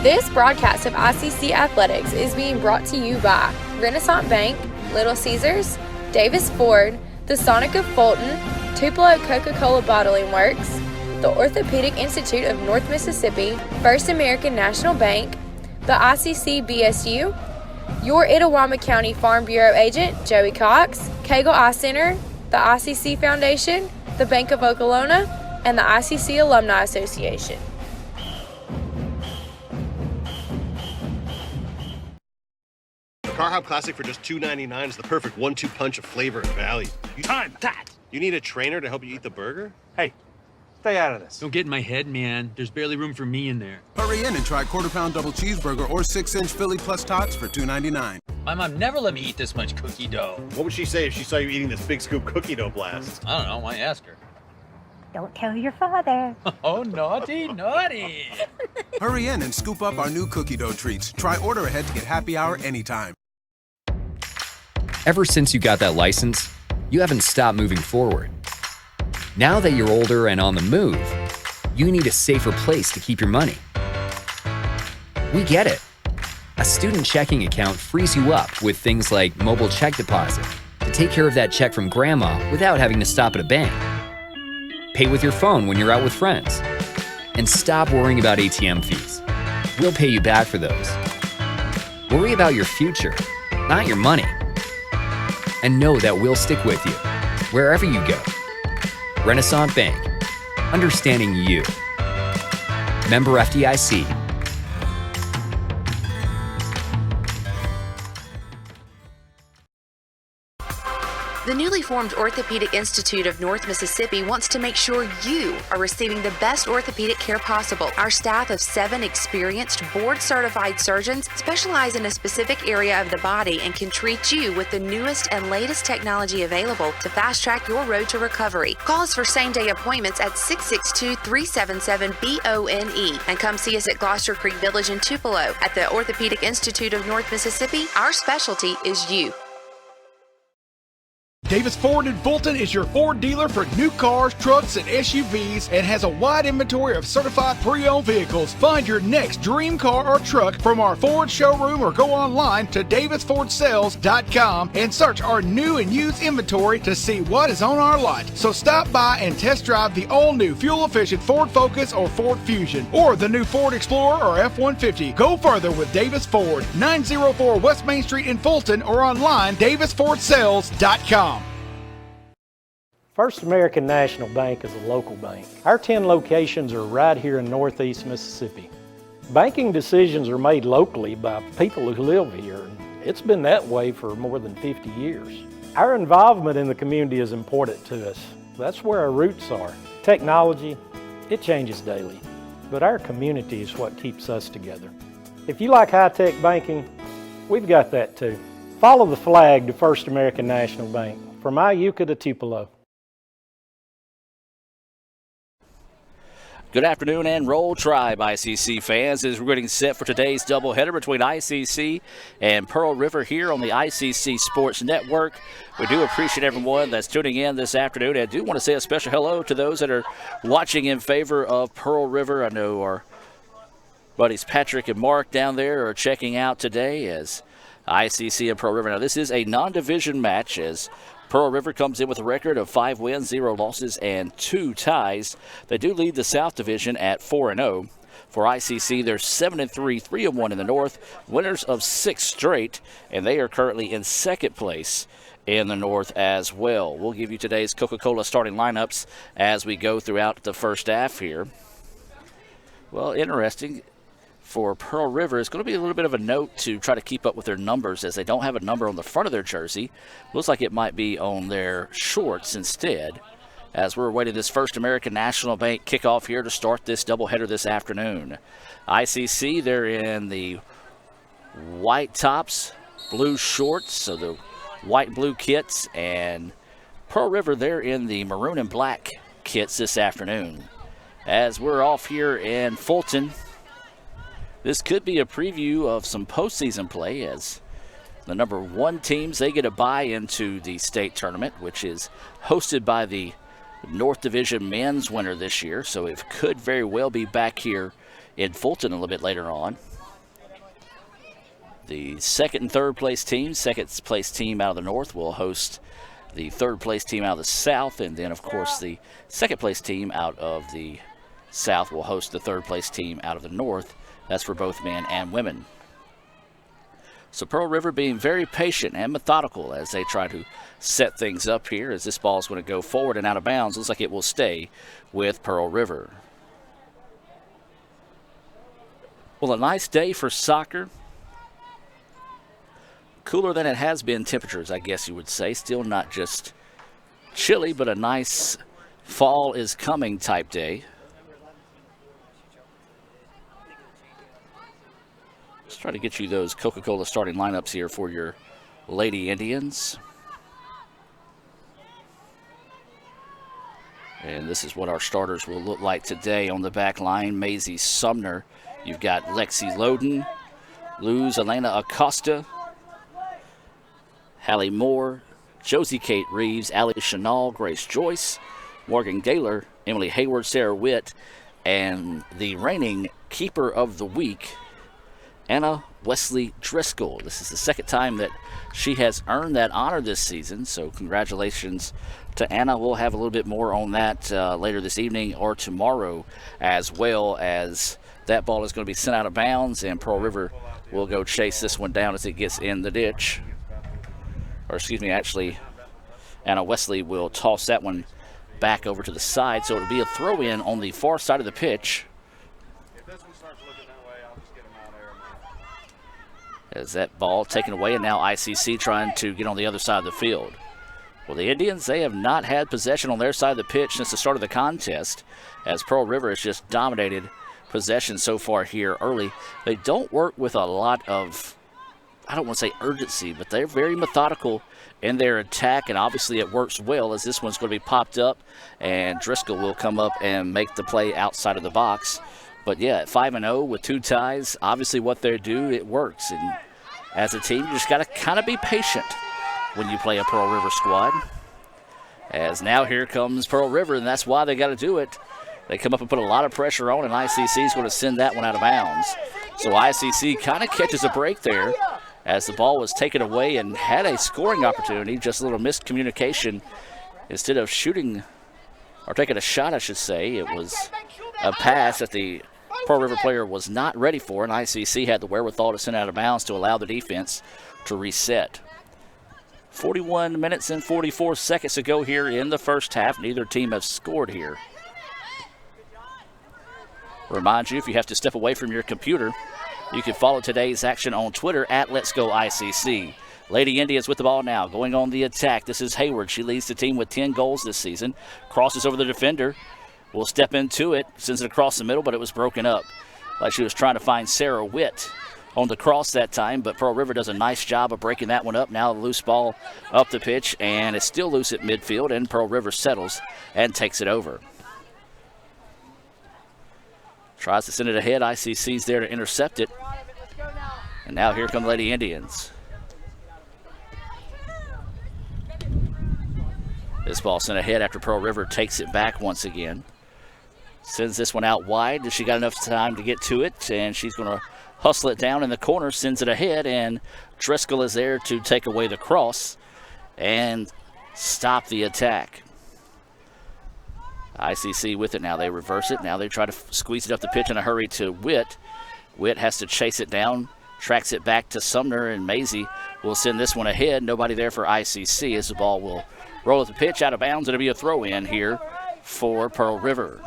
This broadcast of ICC Athletics is being brought to you by Renaissance Bank, Little Caesars, Davis Ford, the Sonic of Fulton, Tupelo Coca-Cola Bottling Works, the Orthopedic Institute of North Mississippi, First American National Bank, the ICC BSU, your Itawamba County Farm Bureau agent, Joey Cox, Cagle Eye Center, the ICC Foundation, the Bank of Okolona, and the ICC Alumni Association. Car Hop Classic for just $2.99 is the perfect 1-2 punch of flavor and value. Time that! You need a trainer to help you eat the burger? Hey, stay out of this. Don't get in my head, man. There's barely room for me in there. Hurry in and try quarter-pound double cheeseburger or 6-inch Philly plus tots for $2.99. My mom never let me eat this much cookie dough. What would she say if she saw you eating this big scoop cookie dough blast? I don't know. Why ask her? Don't tell your father. Oh, naughty, naughty. Hurry in and scoop up our new cookie dough treats. Try order ahead to get happy hour anytime. Ever since you got that license, you haven't stopped moving forward. Now that you're older and on the move, you need a safer place to keep your money. We get it. A student checking account frees you up with things like mobile check deposit to take care of that check from grandma without having to stop at a bank. Pay with your phone when you're out with friends. And stop worrying about ATM fees. We'll pay you back for those. Worry about your future, not your money. And know that we'll stick with you, wherever you go. Renaissance Bank, understanding you. Member FDIC. The newly formed Orthopedic Institute of North Mississippi wants to make sure you are receiving the best orthopedic care possible. Our staff of 7 experienced, board-certified surgeons specialize in a specific area of the body and can treat you with the newest and latest technology available to fast-track your road to recovery. Call us for same-day appointments at 662-377-BONE and come see us at Gloucester Creek Village in Tupelo. At the Orthopedic Institute of North Mississippi, our specialty is you. Davis Ford in Fulton is your Ford dealer for new cars, trucks, and SUVs and has a wide inventory of certified pre-owned vehicles. Find your next dream car or truck from our Ford showroom or go online to davisfordsales.com and search our new and used inventory to see what is on our lot. So stop by and test drive the all-new fuel-efficient Ford Focus or Ford Fusion or the new Ford Explorer or F-150. Go further with Davis Ford, 904 West Main Street in Fulton or online davisfordsales.com. First American National Bank is a local bank. Our 10 locations are right here in Northeast Mississippi. Banking decisions are made locally by people who live here. It's been that way for more than 50 years. Our involvement in the community is important to us. That's where our roots are. Technology, it changes daily, but our community is what keeps us together. If you like high-tech banking, we've got that too. Follow the flag to First American National Bank, from Iuka to Tupelo. Good afternoon and Roll Tribe ICC fans as we're getting set for today's doubleheader between ICC and Pearl River here on the ICC Sports Network. We do appreciate everyone that's tuning in this afternoon. I do want to say a special hello to those that are watching in favor of Pearl River. I know our buddies Patrick and Mark down there are checking out today as ICC and Pearl River. Now this is a non-division match as Pearl River comes in with a record of 5 wins, 0 losses, and 2 ties. They do lead the South Division at 4-0. For ICC, they're 7-3, 3-1 in the North, winners of 6 straight, and they are currently in second place in the North as well. We'll give you today's Coca-Cola starting lineups as we go throughout the first half here. Well, interesting. For Pearl River, it's going to be a little bit of a note to try to keep up with their numbers as they don't have a number on the front of their jersey. Looks like it might be on their shorts instead as we're awaiting this First American National Bank kickoff here to start this doubleheader this afternoon. ICC, they're in the white tops, blue shorts, so the white and blue kits, and Pearl River, they're in the maroon and black kits this afternoon. As we're off here in Fulton, this could be a preview of some postseason play as the number 1 teams, they get a bye into the state tournament, which is hosted by the North Division men's winner this year. So it could very well be back here in Fulton a little bit later on. The second and third place team, second place team out of the north will host the third place team out of the south, and then of course the second place team out of the south will host the third place team out of the north. That's for both men and women. So Pearl River being very patient and methodical as they try to set things up here, as this ball is going to go forward and out of bounds. Looks like it will stay with Pearl River. Well, a nice day for soccer. Cooler than it has been temperatures, I guess you would say. Still not just chilly, but a nice fall is coming type day. Let's try to get you those Coca-Cola starting lineups here for your Lady Indians. And this is what our starters will look like today on the back line. Maisie Sumner. You've got Lexi Loden, Luz Elena Acosta, Hallie Moore, Josie Kate Reeves, Allie Chanel, Grace Joyce, Morgan Gaylor, Emily Hayward, Sarah Witt, and the reigning keeper of the week, Anna Wesley Driscoll. This is the second time that she has earned that honor this season, so congratulations to Anna. We'll have a little bit more on that later this evening or tomorrow, as well as that ball is going to be sent out of bounds, and Pearl River will go chase this one down as it gets in the ditch. Or excuse me, actually, Anna Wesley will toss that one back over to the side, so it'll be a throw-in on the far side of the pitch. As that ball taken away, and now ICC trying to get on the other side of the field. Well, the Indians, they have not had possession on their side of the pitch since the start of the contest, as Pearl River has just dominated possession so far here early. They don't work with a lot of, I don't want to say urgency, but they're very methodical in their attack, and obviously it works well as this one's going to be popped up, and Driscoll will come up and make the play outside of the box. But yeah, at 5-0 with 2 ties, obviously what they do, it works. And as a team, you just got to kind of be patient when you play a Pearl River squad. As now here comes Pearl River, and that's why they got to do it. They come up and put a lot of pressure on, and ICC is going to send that one out of bounds. So ICC kind of catches a break there as the ball was taken away and had a scoring opportunity, just a little miscommunication. Instead of shooting, or taking a shot, I should say, it was a pass that the Pearl River player was not ready for, and ICC had the wherewithal to send out of bounds to allow the defense to reset. 41 minutes and 44 seconds to go here in the first half. Neither team has scored here. Remind you, if you have to step away from your computer, you can follow today's action on Twitter at Let's Go ICC. Lady Indians with the ball now, going on the attack. This is Hayward. She leads the team with 10 goals this season. Crosses over the defender. Will step into it, sends it across the middle, but it was broken up. Like she was trying to find Sarah Witt on the cross that time, but Pearl River does a nice job of breaking that one up. Now a loose ball up the pitch, and it's still loose at midfield, and Pearl River settles and takes it over. Tries to send it ahead. ICC's there to intercept it. And now here come Lady Indians. This ball sent ahead after Pearl River takes it back once again. Sends this one out wide. She got enough time to get to it, and she's going to hustle it down in the corner, sends it ahead, and Driscoll is there to take away the cross and stop the attack. ICC with it now. They reverse it. Now they try to squeeze it up the pitch in a hurry to Witt. Witt has to chase it down, tracks it back to Sumner, and Maisie will send this one ahead. Nobody there for ICC as the ball will roll at the pitch out of bounds. It'll be a throw-in here for Pearl River.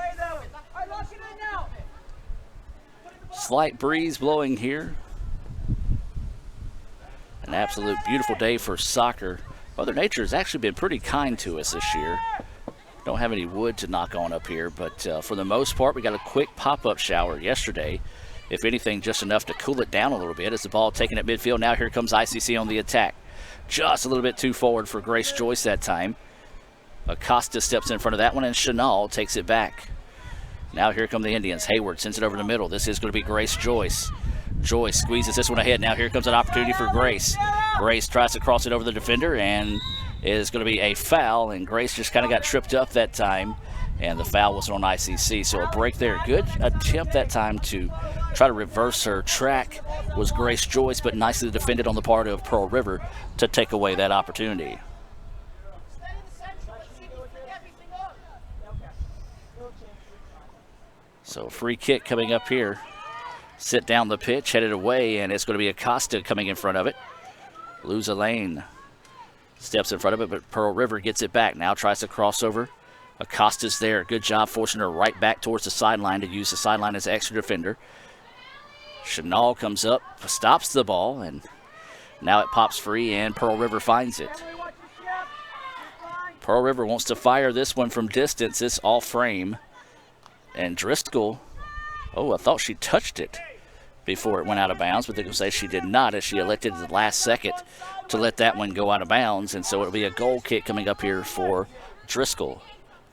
Slight breeze blowing here. An absolute beautiful day for soccer. Mother Nature has actually been pretty kind to us this year. Don't have any wood to knock on up here, but for the most part, we got a quick pop-up shower yesterday. If anything, just enough to cool it down a little bit as the ball taken at midfield. Now here comes ICC on the attack. Just a little bit too forward for Grace Joyce that time. Acosta steps in front of that one, and Chanel takes it back. Now here come the Indians. Hayward sends it over the middle. This is going to be Grace Joyce. Joyce squeezes this one ahead. Now here comes an opportunity for Grace. Grace tries to cross it over the defender, and it is going to be a foul, and Grace just kind of got tripped up that time and the foul was on ICC. So a break there. Good attempt that time to try to reverse her track was Grace Joyce, but nicely defended on the part of Pearl River to take away that opportunity. So free kick coming up here. Sit down the pitch, headed away, and it's going to be Acosta coming in front of it. Lose a lane. Steps in front of it, but Pearl River gets it back. Now tries to cross over. Acosta's there. Good job forcing her right back towards the sideline to use the sideline as extra defender. Chenal comes up, stops the ball, and now it pops free, and Pearl River finds it. Pearl River wants to fire this one from distance. It's off frame. And Driscoll, I thought she touched it before it went out of bounds, but they can say she did not, as she elected at the last second to let that one go out of bounds. And so it'll be a goal kick coming up here for Driscoll.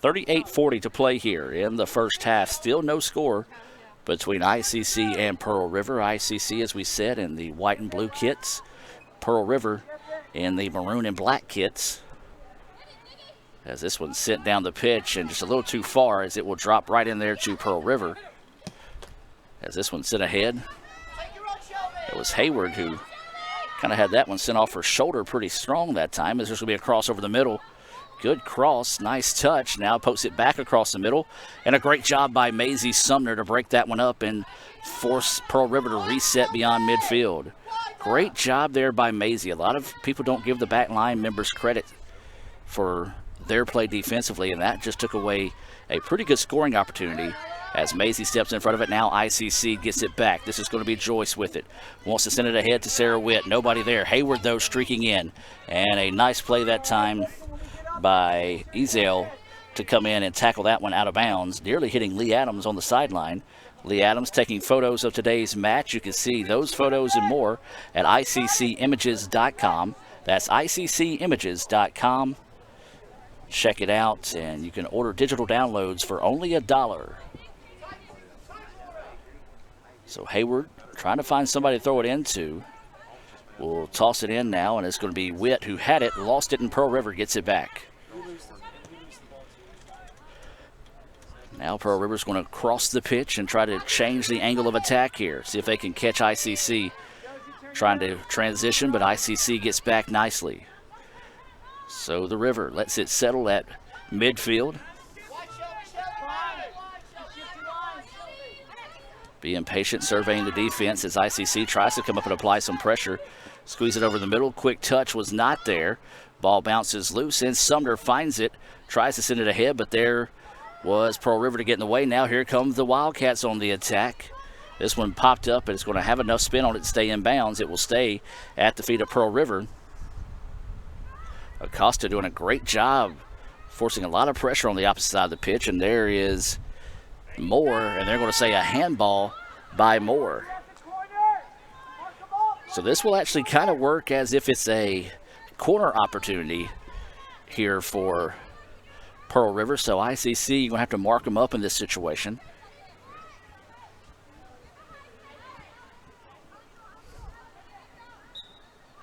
38:40 to play here in the first half. Still no score between ICC and Pearl River. ICC, as we said, in the white and blue kits. Pearl River in the maroon and black kits. As this one's sent down the pitch and just a little too far, as it will drop right in there to Pearl River. As this one sent ahead. It was Hayward who kind of had that one sent off her shoulder pretty strong that time, as there's going to be a cross over the middle. Good cross, nice touch. Now pokes it back across the middle. And a great job by Maisie Sumner to break that one up and force Pearl River to reset beyond midfield. Great job there by Maisie. A lot of people don't give the back line members credit for their play defensively, and that just took away a pretty good scoring opportunity. As Maisie steps in front of it, now ICC gets it back. This is going to be Joyce with it. Wants to send it ahead to Sarah Witt. Nobody there. Hayward, though, streaking in. And a nice play that time by Ezel to come in and tackle that one out of bounds, nearly hitting Lee Adams on the sideline. Lee Adams taking photos of today's match. You can see those photos and more at ICCimages.com. That's ICCimages.com. Check it out, and you can order digital downloads for only $1. So Hayward trying to find somebody to throw it into. We'll toss it in now, and it's going to be Witt who had it, lost it, and Pearl River gets it back. Now Pearl River's going to cross the pitch and try to change the angle of attack here. See if they can catch ICC trying to transition, but ICC gets back nicely. So the River lets it settle at midfield. Being patient, surveying the defense as ICC tries to come up and apply some pressure. Squeeze it over the middle. Quick touch was not there. Ball bounces loose, and Sumner finds it. Tries to send it ahead, but there was Pearl River to get in the way. Now here come the Wildcats on the attack. This one popped up, and it's going to have enough spin on it to stay in bounds. It will stay at the feet of Pearl River. Acosta doing a great job forcing a lot of pressure on the opposite side of the pitch, and there is Moore, and they're going to say a handball by Moore. So this will actually kind of work as if it's a corner opportunity here for Pearl River. So ICC, you're going to have to mark them up in this situation.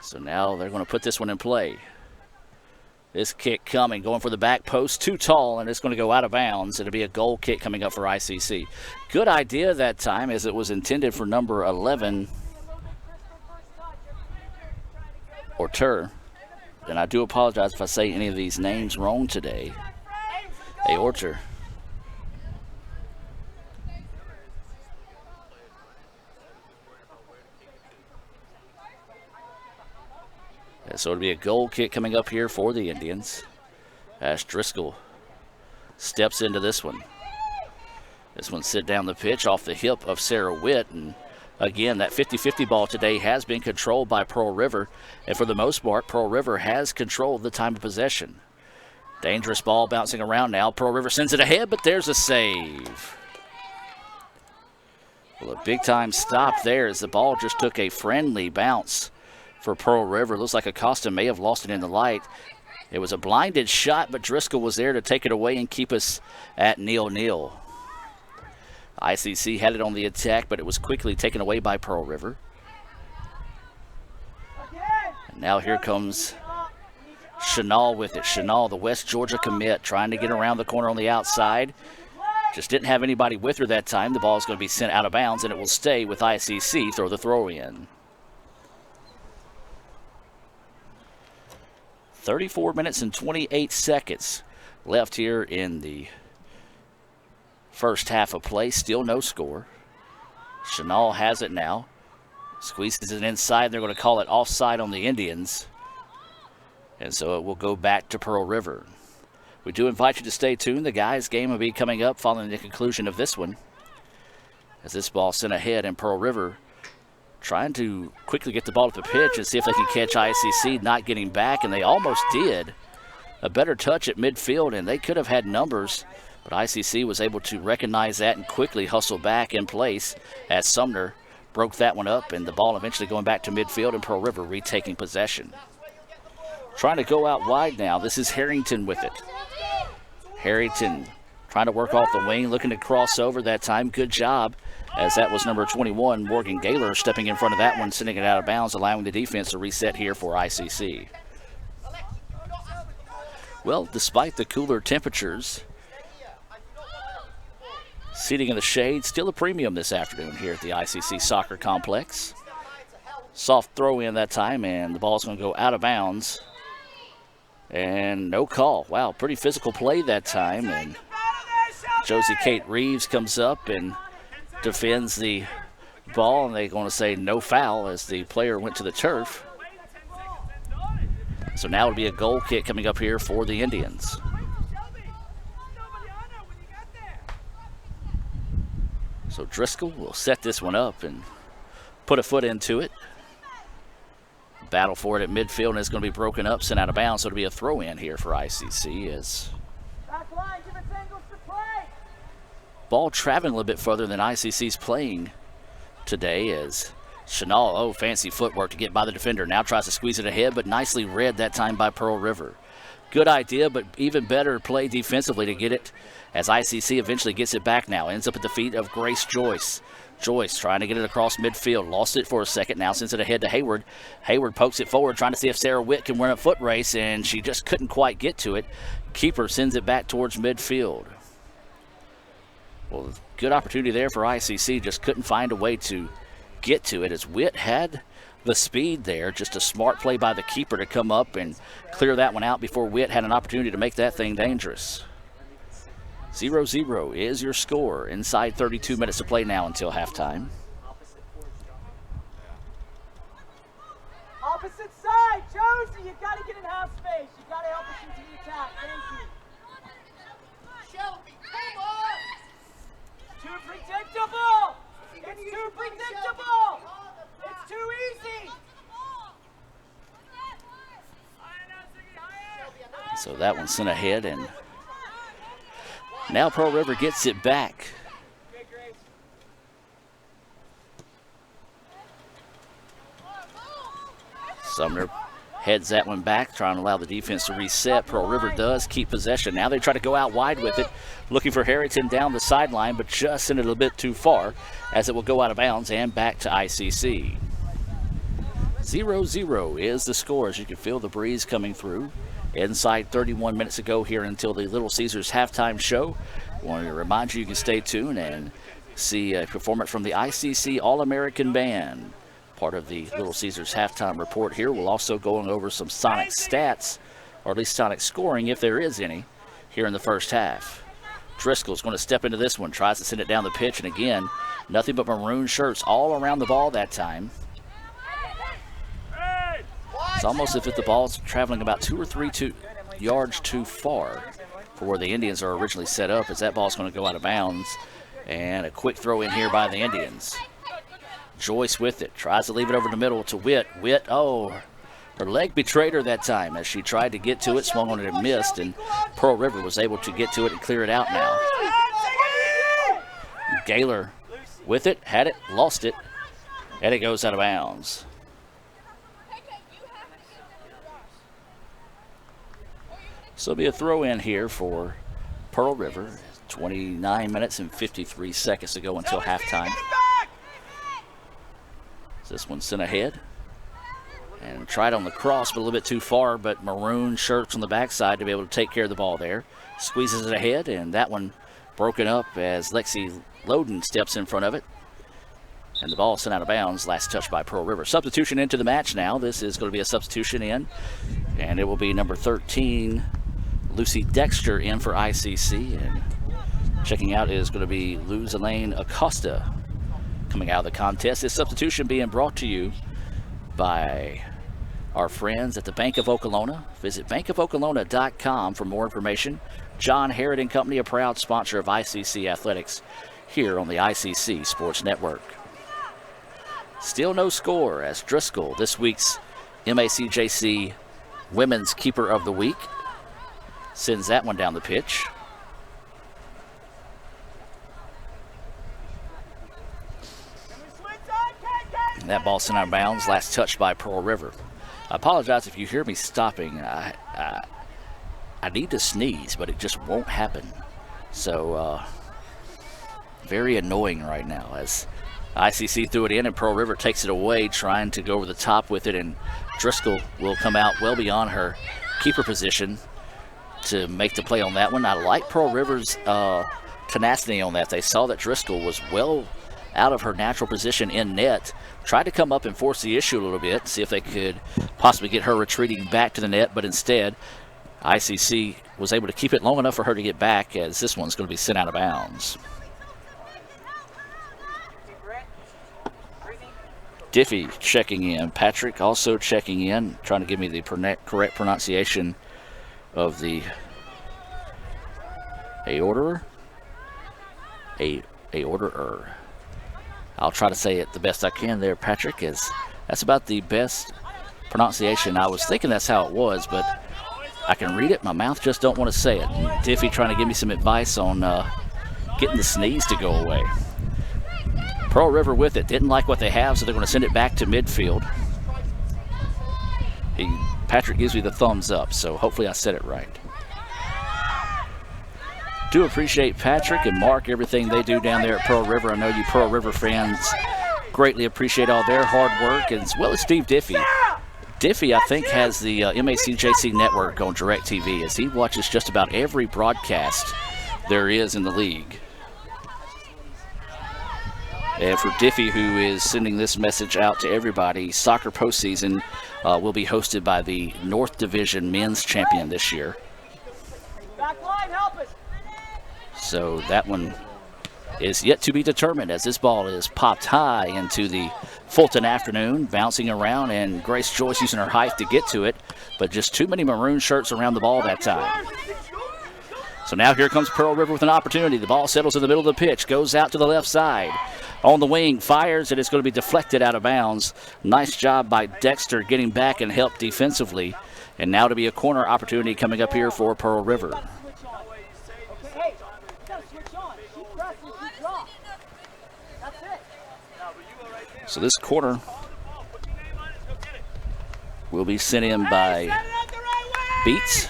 So now they're going to put this one in play. This kick coming, going for the back post, too tall, and it's going to go out of bounds. It'll be a goal kick coming up for ICC. Good idea that time, as it was intended for number 11, Orter. And I do apologize if I say any of these names wrong today. Hey, Orter. So it'll be a goal kick coming up here for the Indians. As Driscoll steps into this one. This one sit down the pitch off the hip of Sarah Witt. And again, that 50-50 ball today has been controlled by Pearl River. And for the most part, Pearl River has controlled the time of possession. Dangerous ball bouncing around now. Pearl River sends it ahead, but there's a save. Well, a big-time stop there as the ball just took a friendly bounce for Pearl River. Looks like Acosta may have lost it in the light. It was a blinded shot, but Driscoll was there to take it away and keep us at 0-0. ICC had it on the attack, but it was quickly taken away by Pearl River. And now here comes Chenal with it. Chenal, the West Georgia commit, trying to get around the corner on the outside. Just didn't have anybody with her that time. The ball is going to be sent out of bounds, and it will stay with ICC. Throw the throw in. 34 minutes and 28 seconds left here in the first half of play. Still no score. Chenal has it now. Squeezes it inside. They're going to call it offside on the Indians. And so it will go back to Pearl River. We do invite you to stay tuned. The guys' game will be coming up following the conclusion of this one. As this ball sent ahead, and Pearl River trying to quickly get the ball to the pitch and see if they can catch ICC, not getting back, and they almost did. A better touch at midfield, and they could have had numbers, but ICC was able to recognize that and quickly hustle back in place as Sumner broke that one up, and the ball eventually going back to midfield, and Pearl River retaking possession. Trying to go out wide now. This is Harrington with it. Harrington trying to work off the wing, looking to cross over that time. Good job, as that was number 21, Morgan Gaylor, stepping in front of that one, sending it out of bounds, allowing the defense to reset here for ICC. Well, despite the cooler temperatures, seating in the shade, still a premium this afternoon here at the ICC Soccer Complex. Soft throw in that time, and the ball's going to go out of bounds. And no call. Wow, pretty physical play that time. And Josie Kate Reeves comes up and defends the ball, and they're going to say no foul as the player went to the turf. So now it'll be a goal kick coming up here for the Indians. So Driscoll will set this one up and put a foot into it. Battle for it at midfield, and it's going to be broken up, sent out of bounds, so it'll be a throw in here for ICC as ball traveling a little bit further than ICC's playing today as Chenal, fancy footwork to get by the defender. Now tries to squeeze it ahead, but nicely read that time by Pearl River. Good idea, but even better play defensively to get it as ICC eventually gets it back now. Ends up at the feet of Grace Joyce. Joyce trying to get it across midfield. Lost it for a second. Now sends it ahead to Hayward. Hayward pokes it forward, trying to see if Sarah Witt can win a foot race, and she just couldn't quite get to it. Keeper sends it back towards midfield. Well, good opportunity there for ICC. Just couldn't find a way to get to it as Witt had the speed there. Just a smart play by the keeper to come up and clear that one out before Witt had an opportunity to make that thing dangerous. 0-0 is your score. Inside 32 minutes to play now until halftime. Opposite side, Josie, you got to get in half space. You got to help us into the attack. Thank you. Shelby, come on! Too predictable! It's too predictable! It's too easy! So that one sent ahead, and now Pearl River gets it back. Sumner heads that one back, trying to allow the defense to reset. Pearl River does keep possession. Now they try to go out wide with it, looking for Harrington down the sideline, but just sent it a little bit too far as it will go out of bounds and back to ICC. 0-0 is the score as you can feel the breeze coming through. Inside 31 minutes to go here until the Little Caesars halftime show. I want to remind you can stay tuned and see a performance from the ICC All-American Band. Part of the Little Caesars halftime report here. We'll also go over some Sonic stats, or at least Sonic scoring if there is any, here in the first half. Driscoll's going to step into this one, tries to send it down the pitch, and again, nothing but maroon shirts all around the ball that time. It's almost as if the ball's traveling about 2 or 3 yards too far for where the Indians are originally set up, as that ball's going to go out of bounds. And a quick throw in here by the Indians. Joyce with it, tries to leave it over the middle to Witt. Witt, her leg betrayed her that time as she tried to get to it, swung on it and missed, and Pearl River was able to get to it and clear it out now. Gaylor with it, had it, lost it, and it goes out of bounds. So it'll be a throw in here for Pearl River. 29 minutes and 53 seconds to go until halftime. This one's sent ahead. And tried on the cross, but a little bit too far, but maroon shirts on the backside to be able to take care of the ball there. Squeezes it ahead, and that one broken up as Lexi Loden steps in front of it. And the ball sent out of bounds, last touch by Pearl River. Substitution into the match now. This is going to be a substitution in, and it will be number 13, Lucy Dexter, in for ICC. And checking out is going to be Luz Elaine Acosta coming out of the contest. This substitution being brought to you by our friends at the Bank of Okolona. Visit bankofokolona.com for more information. John Herod and Company, a proud sponsor of ICC Athletics here on the ICC Sports Network. Still no score as Driscoll, this week's MACJC Women's Keeper of the Week, sends that one down the pitch. And that ball sent out of bounds, last touch by Pearl River. I apologize if you hear me stopping. I need to sneeze, but it just won't happen. So, very annoying right now as ICC threw it in and Pearl River takes it away, trying to go over the top with it, and Driscoll will come out well beyond her keeper position to make the play on that one. I like Pearl River's tenacity on that. They saw that Driscoll was well out of her natural position in net, tried to come up and force the issue a little bit, see if they could possibly get her retreating back to the net, but instead ICC was able to keep it long enough for her to get back, as this one's going to be sent out of bounds. Diffie checking in. Patrick also checking in, trying to give me the correct pronunciation of the aorderer. Aorderer. I'll try to say it the best I can there, Patrick, as that's about the best pronunciation. I was thinking that's how it was, but I can read it. My mouth just don't want to say it. Diffie trying to give me some advice on getting the sneeze to go away. Pearl River with it. Didn't like what they have, so they're going to send it back to midfield. Patrick gives me the thumbs up, so hopefully I said it right. Do appreciate Patrick and Mark, everything they do down there at Pearl River. I know you Pearl River fans greatly appreciate all their hard work, as well as Steve Diffie. Diffie, I think, has the MACJC network on DirecTV, as he watches just about every broadcast there is in the league. And for Diffie, who is sending this message out to everybody, soccer postseason will be hosted by the North Division men's champion this year. So that one is yet to be determined, as this ball is popped high into the Fulton Afternoon, bouncing around, and Grace Joyce using her height to get to it, but just too many maroon shirts around the ball that time. So now here comes Pearl River with an opportunity. The ball settles in the middle of the pitch, goes out to the left side. On the wing, fires, and it's going to be deflected out of bounds. Nice job by Dexter getting back and help defensively. And now to be a corner opportunity coming up here for Pearl River. So this corner will be sent in by Beats.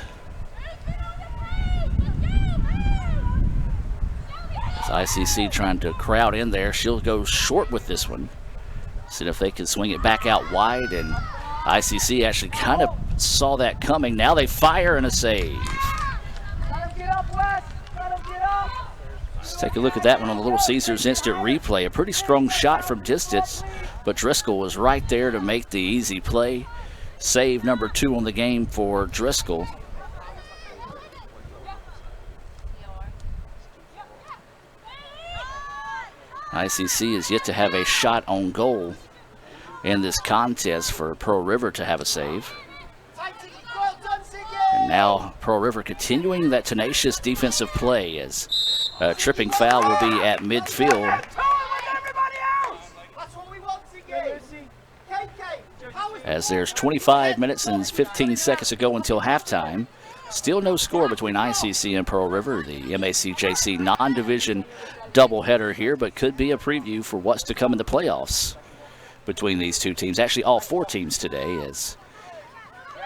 ICC trying to crowd in there. She'll go short with this one. See if they can swing it back out wide, and ICC actually kind of saw that coming. Now they fire and a save. Let's take a look at that one on the Little Caesars instant replay. A pretty strong shot from distance, but Driscoll was right there to make the easy play. Save number 2 on the game for Driscoll. ICC is yet to have a shot on goal in this contest for Pearl River to have a save. And now Pearl River continuing that tenacious defensive play, as a tripping foul will be at midfield. As there's 25 minutes and 15 seconds to go until halftime. Still no score between ICC and Pearl River, the MACJC non-division doubleheader here, but could be a preview for what's to come in the playoffs between these two teams. Actually, all 4 teams today, as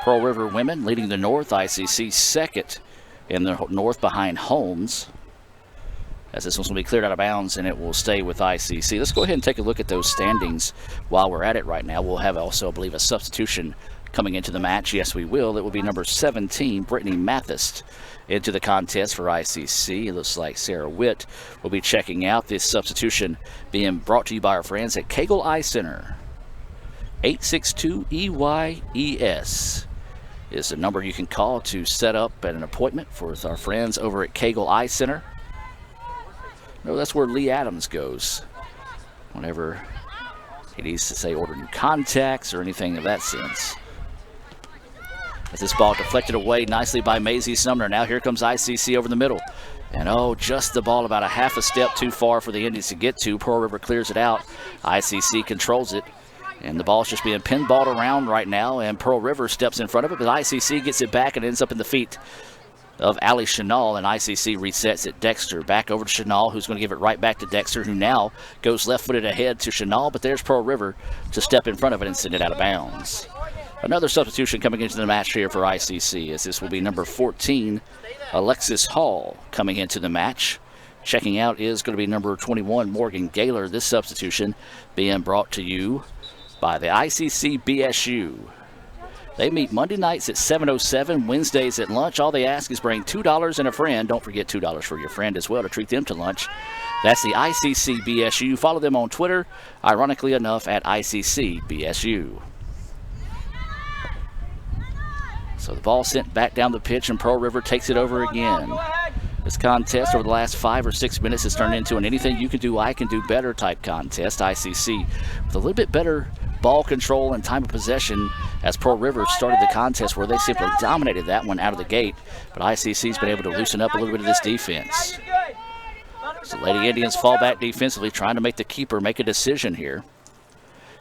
Pearl River women leading the North, ICC second in the North behind Holmes. as this one's going to be cleared out of bounds and it will stay with ICC. Let's go ahead and take a look at those standings while we're at it right now. We'll have also, I believe, a substitution coming into the match. Yes, we will. It will be number 17, Brittany Mathis, into the contest for ICC. It looks like Sarah Witt will be checking out. This substitution being brought to you by our friends at Cagle Eye Center. 862-EYES is the number you can call to set up an appointment with our friends over at Cagle Eye Center. No, that's where Lee Adams goes whenever he needs to say order new contacts or anything of that sense. As this ball deflected away nicely by Maisie Sumner. Now here comes ICC over the middle. And oh, just the ball about a half a step too far for the Indians to get to. Pearl River clears it out. ICC controls it. And the ball's just being pinballed around right now. And Pearl River steps in front of it, but ICC gets it back and ends up in the feet of Allie Chenal, and ICC resets it. Dexter back over to Chenal, who's going to give it right back to Dexter, who now goes left-footed ahead to Chenal, but there's Pearl River to step in front of it and send it out of bounds. Another substitution coming into the match here for ICC, as this will be number 14, Alexis Hall, coming into the match. Checking out is going to be number 21, Morgan Gaylor. This substitution being brought to you by the ICC BSU. They meet Monday nights at 7:07, Wednesdays at lunch. All they ask is bring $2 and a friend. Don't forget $2 for your friend as well to treat them to lunch. That's the ICC BSU. Follow them on Twitter, ironically enough, at ICC BSU. So the ball sent back down the pitch, and Pearl River takes it over again. This contest over the last 5 or 6 minutes has turned into an anything you can do, I can do better type contest. ICC with a little bit better ball control and time of possession as Pearl River started the contest where they simply dominated that one out of the gate. But ICC's been able to loosen up a little bit of this defense. So Lady Indians fall back defensively, trying to make the keeper make a decision here.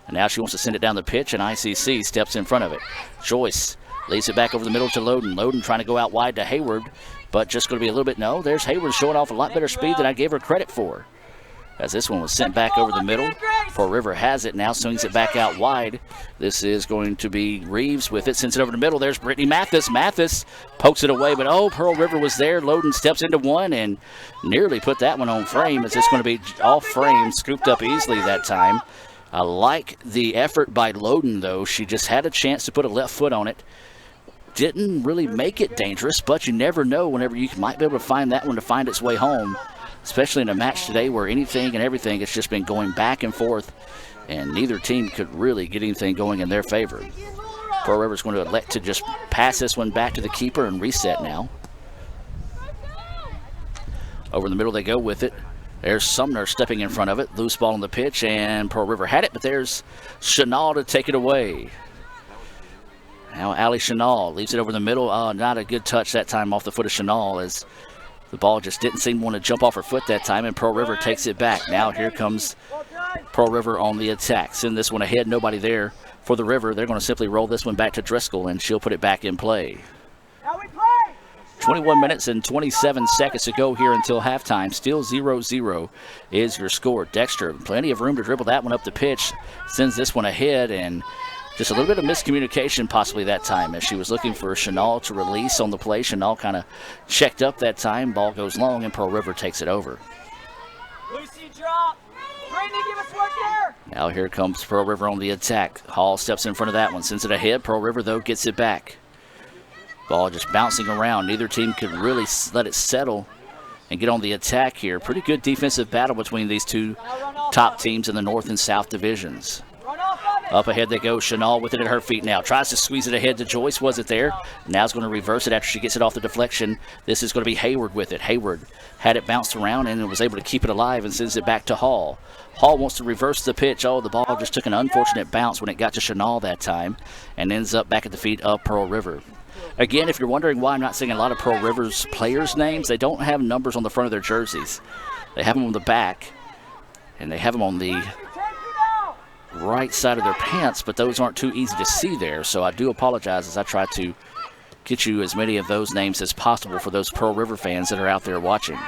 And now she wants to send it down the pitch, and ICC steps in front of it. Joyce leaves it back over the middle to Loden. Loden trying to go out wide to Hayward, but just going to be a little bit, no, there's Hayward showing off a lot better speed than I gave her credit for. As this one was sent back over the middle. Pearl River has it now, swings it back out wide. This is going to be Reeves with it, sends it over the middle. There's Brittany Mathis. Mathis pokes it away, but oh, Pearl River was there. Loden steps into one and nearly put that one on frame. As it's going to be off frame, scooped up easily that time. I like the effort by Loden, though. She just had a chance to put a left foot on it. Didn't really make it dangerous, but you never know whenever you might be able to find that one to find its way home, especially in a match today where anything and everything has just been going back and forth, and neither team could really get anything going in their favor. Pearl River's going to elect to just pass this one back to the keeper and reset now. Over the middle they go with it. There's Sumner stepping in front of it. Loose ball on the pitch, and Pearl River had it, but there's Chenal to take it away. Now Allie Chenal leaves it over the middle. Not a good touch that time off the foot of Chenal, as the ball just didn't seem to want to jump off her foot that time, and Pearl River takes it back. Now here comes Pearl River on the attack. Send this one ahead, nobody there for the River. They're going to simply roll this one back to Driscoll, and she'll put it back in play. 21 minutes and 27 seconds to go here until halftime. Still 0-0 is your score. Dexter, plenty of room to dribble that one up the pitch. Sends this one ahead, and just a little bit of miscommunication possibly that time as she was looking for Chenal to release on the play. Chenal kind of checked up that time. Ball goes long, and Pearl River takes it over. Lucy, drop. Brittany, give us work there. Now here comes Pearl River on the attack. Hall steps in front of that one, sends it ahead. Pearl River, though, gets it back. Ball just bouncing around. Neither team could really let it settle and get on the attack here. Pretty good defensive battle between these two top teams in the North and South divisions. Up ahead they go. Chenal with it at her feet now. Tries to squeeze it ahead to Joyce. Was it there? Now it's going to reverse it after she gets it off the deflection. This is going to be Hayward with it. Hayward had it bounced around and was able to keep it alive and sends it back to Hall. Hall wants to reverse the pitch. Oh, the ball just took an unfortunate bounce when it got to Chenal that time and ends up back at the feet of Pearl River. Again, if you're wondering why I'm not seeing a lot of Pearl River's players' names, they don't have numbers on the front of their jerseys. They have them on the back, and they have them on the right side of their pants, but those aren't too easy to see there, so I do apologize as I try to get you as many of those names as possible for those Pearl River fans that are out there watching.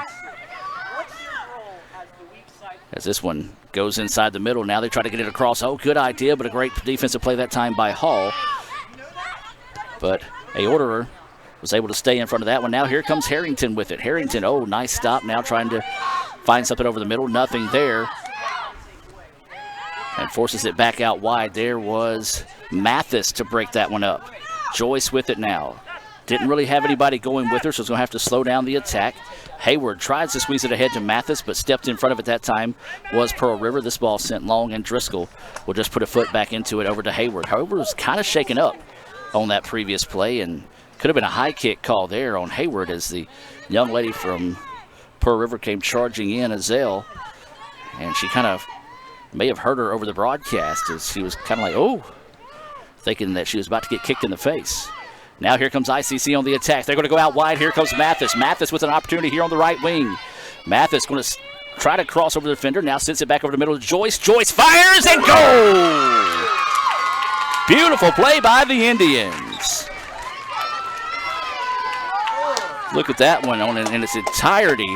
As this one goes inside the middle, now they try to get it across. Oh, good idea, but a great defensive play that time by Hall. But a orderer was able to stay in front of that one. Now here comes Harrington with it. Harrington, oh, nice stop now, trying to finds something over the middle, nothing there. And forces it back out wide. There was Mathis to break that one up. Joyce with it now. Didn't really have anybody going with her, so it's going to have to slow down the attack. Hayward tries to squeeze it ahead to Mathis, but stepped in front of it that time was Pearl River. This ball sent long, and Driscoll will just put a foot back into it over to Hayward. Hayward was kind of shaken up on that previous play, and could have been a high kick call there on Hayward as the young lady from Pearl River came charging in, Azelle, and she kind of may have heard her over the broadcast as she was kind of like, oh, thinking that she was about to get kicked in the face. Now here comes ICC on the attack. They're going to go out wide. Here comes Mathis. Mathis with an opportunity here on the right wing. Mathis going to try to cross over the defender. Now sends it back over the middle to Joyce. Joyce fires and goal! Beautiful play by the Indians. Look at that one on in its entirety,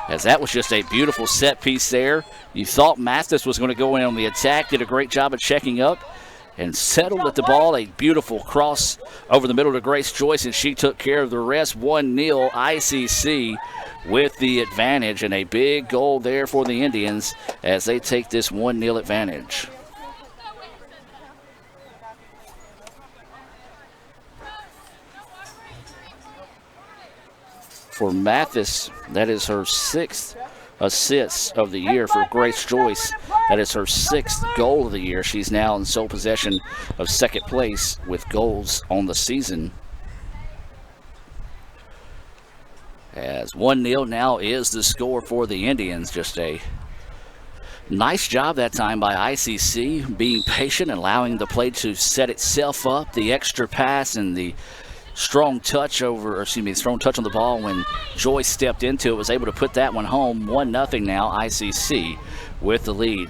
as that was just a beautiful set piece there. You thought Mathis was going to go in on the attack, did a great job of checking up, and settled at the ball. A beautiful cross over the middle to Grace Joyce, and she took care of the rest. 1-0 ICC with the advantage, and a big goal there for the Indians as they take this 1-0 advantage. For Mathis, that is her 6th assist of the year. For Grace Joyce, that is her 6th goal of the year. She's now in sole possession of second place with goals on the season. As 1-0 now is the score for the Indians. Just a nice job that time by ICC, being patient, allowing the play to set itself up. The extra pass and the strong touch on the ball when Joyce stepped into it, was able to put that one home. 1-0 now, ICC with the lead.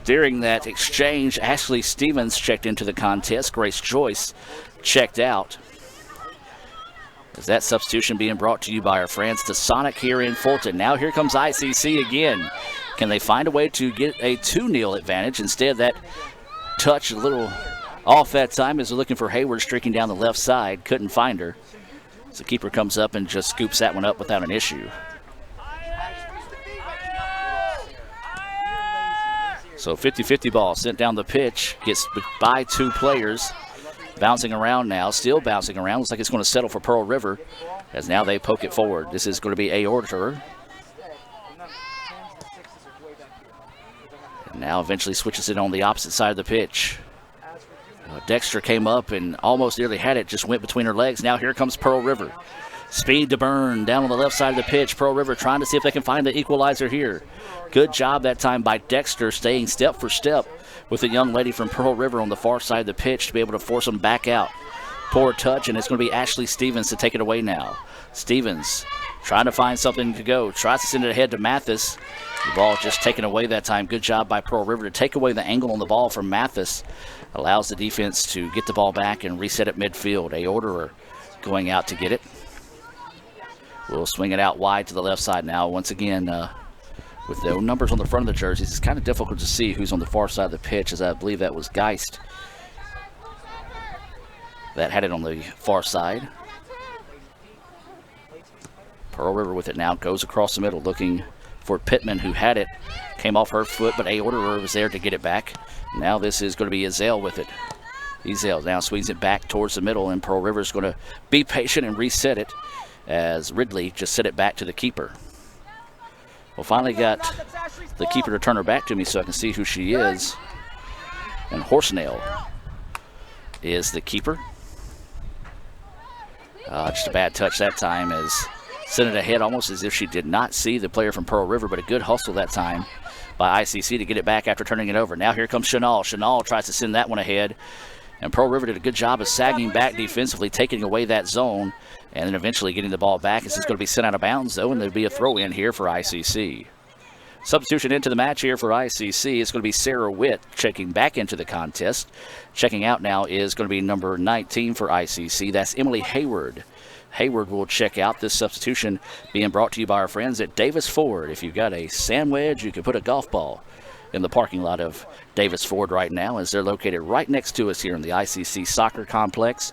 During that exchange, Ashley Stevens checked into the contest. Grace Joyce checked out. Is that substitution being brought to you by our friends to Sonic here in Fulton. Now here comes ICC again. Can they find a way to get a 2-0 advantage? Instead, that touch a little off that time as they're looking for Hayward streaking down the left side. Couldn't find her. So the keeper comes up and just scoops that one up without an issue. So 50-50 ball sent down the pitch. Gets by 2 players. Bouncing around now. Still bouncing around. Looks like it's going to settle for Pearl River as now they poke it forward. This is going to be Aorter. And now eventually switches it on the opposite side of the pitch. Dexter came up and almost nearly had it, just went between her legs. Now here comes Pearl River. Speed to burn down on the left side of the pitch. Pearl River trying to see if they can find the equalizer here. Good job that time by Dexter, staying step for step with the young lady from Pearl River on the far side of the pitch to be able to force them back out. Poor touch, and it's going to be Ashley Stevens to take it away now. Stevens trying to find something to go. Tries to send it ahead to Mathis. The ball just taken away that time. Good job by Pearl River to take away the angle on the ball from Mathis. Allows the defense to get the ball back and reset at midfield. Aorter going out to get it. We'll swing it out wide to the left side now. Once again, with the numbers on the front of the jerseys, it's kind of difficult to see who's on the far side of the pitch, as I believe that was Geist that had it on the far side. Pearl River with it now, goes across the middle looking for Pittman, who had it. Came off her foot, but Aorter was there to get it back. Now this is going to be Azelle with it. Azelle now swings it back towards the middle, and Pearl River is going to be patient and reset it as Ridley just set it back to the keeper. Well, finally got the keeper to turn her back to me so I can see who she is. And Horsenail is the keeper. Just a bad touch that time as sent it ahead almost as if she did not see the player from Pearl River, but a good hustle that time by ICC to get it back after turning it over. Now here comes Chanel. Chanel tries to send that one ahead, and Pearl River did a good job of sagging back defensively, taking away that zone, and then eventually getting the ball back. This is going to be sent out of bounds, though, and there'll be a throw-in here for ICC. Substitution into the match here for ICC. It's going to be Sarah Witt checking back into the contest. Checking out now is going to be number 19 for ICC. That's Emily Hayward. Hayward will check out. This substitution being brought to you by our friends at Davis Ford. If you've got a sand wedge, you can put a golf ball in the parking lot of Davis Ford right now, as they're located right next to us here in the ICC Soccer Complex.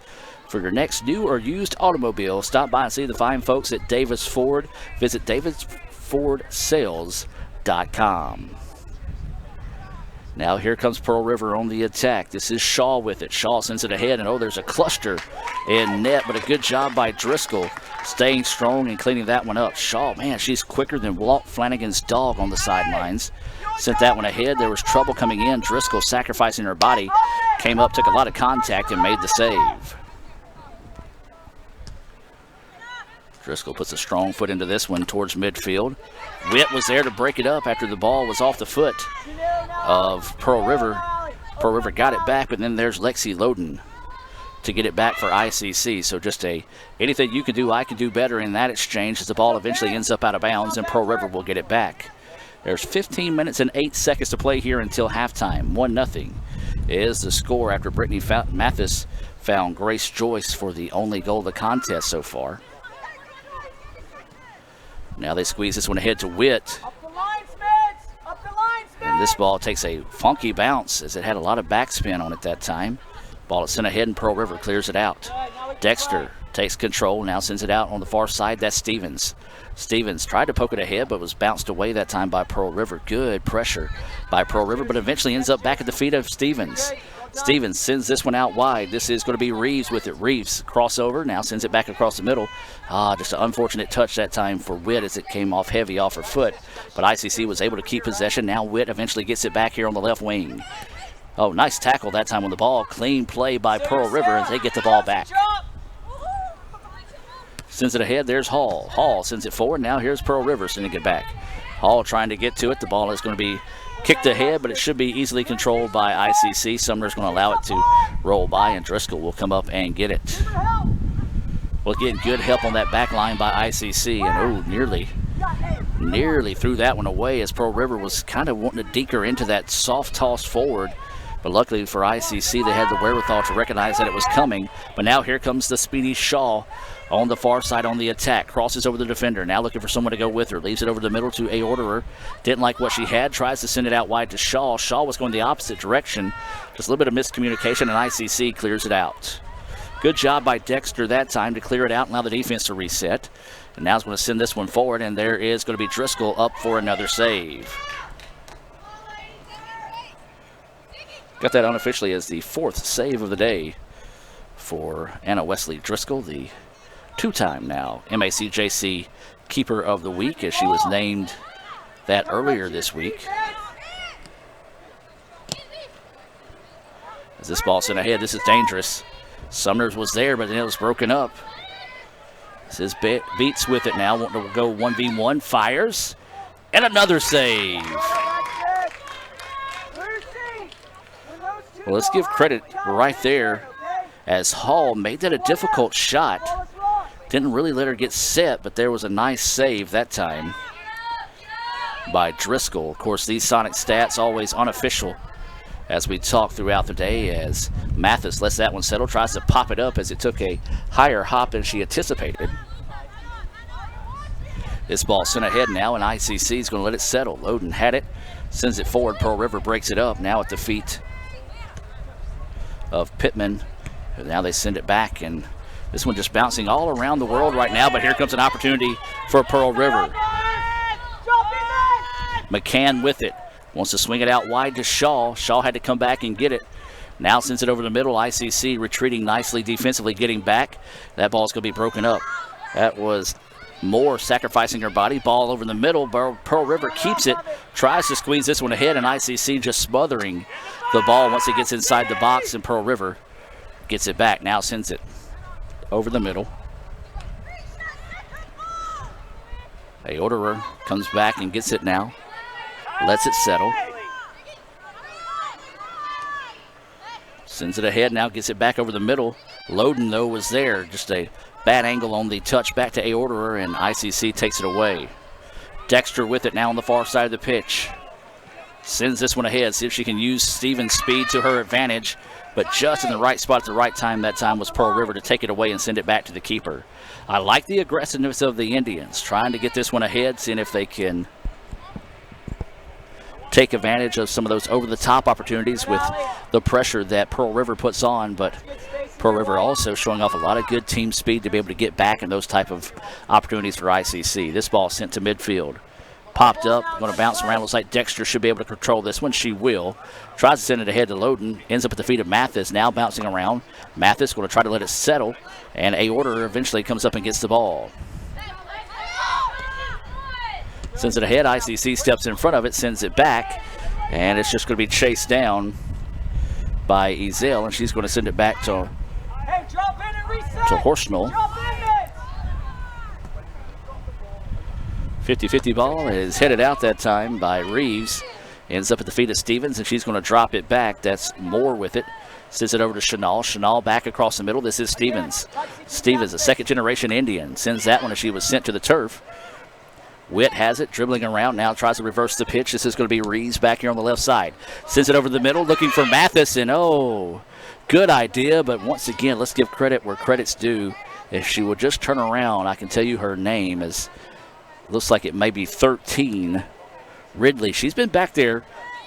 For your next new or used automobile, stop by and see the fine folks at Davis Ford. Visit davisfordsales.com. Now here comes Pearl River on the attack. This is Shaw with it. Shaw sends it ahead, and there's a cluster in net, but a good job by Driscoll staying strong and cleaning that one up. Shaw, man, she's quicker than Walt Flanagan's dog on the sidelines. Sent that one ahead. There was trouble coming in. Driscoll sacrificing her body. Came up, took a lot of contact, and made the save. Driscoll puts a strong foot into this one towards midfield. Witt was there to break it up after the ball was off the foot of Pearl River. Pearl River got it back, but then there's Lexi Loden to get it back for ICC. So just anything you can do, I can do better in that exchange as the ball eventually ends up out of bounds and Pearl River will get it back. There's 15 minutes and 8 seconds to play here until halftime. 1-0 is the score after Brittany Mathis found Grace Joyce for the only goal of the contest so far. Now they squeeze this one ahead to Witt. And this ball takes a funky bounce as it had a lot of backspin on it that time. Ball is sent ahead and Pearl River clears it out. Dexter takes control, now sends it out on the far side. That's Stevens. Stevens tried to poke it ahead but was bounced away that time by Pearl River. Good pressure by Pearl River, but eventually ends up back at the feet of Stevens. Stevens sends this one out wide. This is going to be Reeves with it. Reeves crossover, now sends it back across the middle. Just an unfortunate touch that time for Witt as it came off heavy off her foot. But ICC was able to keep possession. Now Witt eventually gets it back here on the left wing. Oh, nice tackle that time on the ball. Clean play by Pearl River as they get the ball back. Sends it ahead. There's Hall. Hall sends it forward. Now here's Pearl River sending it back. Hall trying to get to it. The ball is going to be kicked ahead, but it should be easily controlled by ICC. Sumner's going to allow it to roll by, and Driscoll will come up and get it. Well, again, good help on that back line by ICC, and nearly threw that one away as Pearl River was kind of wanting to deke her into that soft toss forward. But luckily for ICC, they had the wherewithal to recognize that it was coming. But now here comes the speedy Shaw on the far side on the attack. Crosses over the defender. Now looking for someone to go with her. Leaves it over the middle to A. Orderer. Didn't like what she had. Tries to send it out wide to Shaw. Shaw was going the opposite direction. Just a little bit of miscommunication, and ICC clears it out. Good job by Dexter that time to clear it out and allow the defense to reset. And now he's going to send this one forward, and there is going to be Driscoll up for another save. Got that unofficially as the 4th save of the day for Anna Wesley Driscoll, the two-time now MACJC Keeper of the Week, as she was named that earlier this week. As this ball sent ahead, this is dangerous. Sumners was there, but then it was broken up. This is Beats with it now, wanting to go 1v1, fires, and another save. Well, let's give credit right there as Hall made that a difficult shot. Didn't really let her get set, but there was a nice save that time by Driscoll. Of course, these Sonic stats always unofficial as we talk throughout the day, as Mathis lets that one settle, tries to pop it up as it took a higher hop than she anticipated. This ball sent ahead now, and ICC is going to let it settle. Loden had it, sends it forward. Pearl River breaks it up, now at the feet of Pittman. Now they send it back, and this one just bouncing all around the world right now, but here comes an opportunity for Pearl River. McCann with it. Wants to swing it out wide to Shaw. Shaw had to come back and get it. Now sends it over the middle. ICC retreating nicely defensively, getting back. That ball's going to be broken up. That was Moore sacrificing her body. Ball over the middle. Pearl River keeps it. Tries to squeeze this one ahead, and ICC just smothering the ball once it gets inside the box, and Pearl River gets it back. Now sends it over the middle. A Orderer comes back and gets it now. Lets it settle. Sends it ahead now, gets it back over the middle. Loden, though, was there. Just a bad angle on the touch back to A. Orderer, and ICC takes it away. Dexter with it now on the far side of the pitch. Sends this one ahead, see if she can use Stevens' speed to her advantage, but just in the right spot at the right time. That time was Pearl River to take it away and send it back to the keeper. I like the aggressiveness of the Indians, trying to get this one ahead, seeing if they can take advantage of some of those over-the-top opportunities with the pressure that Pearl River puts on, but Pearl River also showing off a lot of good team speed to be able to get back in those type of opportunities for ICC. This ball sent to midfield. Popped up, going to bounce around. Looks like Dexter should be able to control this one. She will. Tries to send it ahead to Loden. Ends up at the feet of Mathis, now bouncing around. Mathis going to try to let it settle, and A-Order eventually comes up and gets the ball. Sends it ahead. ICC steps in front of it, sends it back, and it's just going to be chased down by Ezel, and she's going to send it back to Horsnell. 50-50 ball is headed out that time by Reeves. Ends up at the feet of Stevens, and she's going to drop it back. That's Moore with it. Sends it over to Chanel. Chanel back across the middle. This is Stevens. Stevens, a second-generation Indian, sends that one as she was sent to the turf. Witt has it, dribbling around now, tries to reverse the pitch. This is going to be Reeves back here on the left side. Sends it over the middle, looking for Mathis, and good idea, but once again, let's give credit where credit's due. If she would just turn around, I can tell you her name is... Looks like it may be 13. Ridley, she's been back there,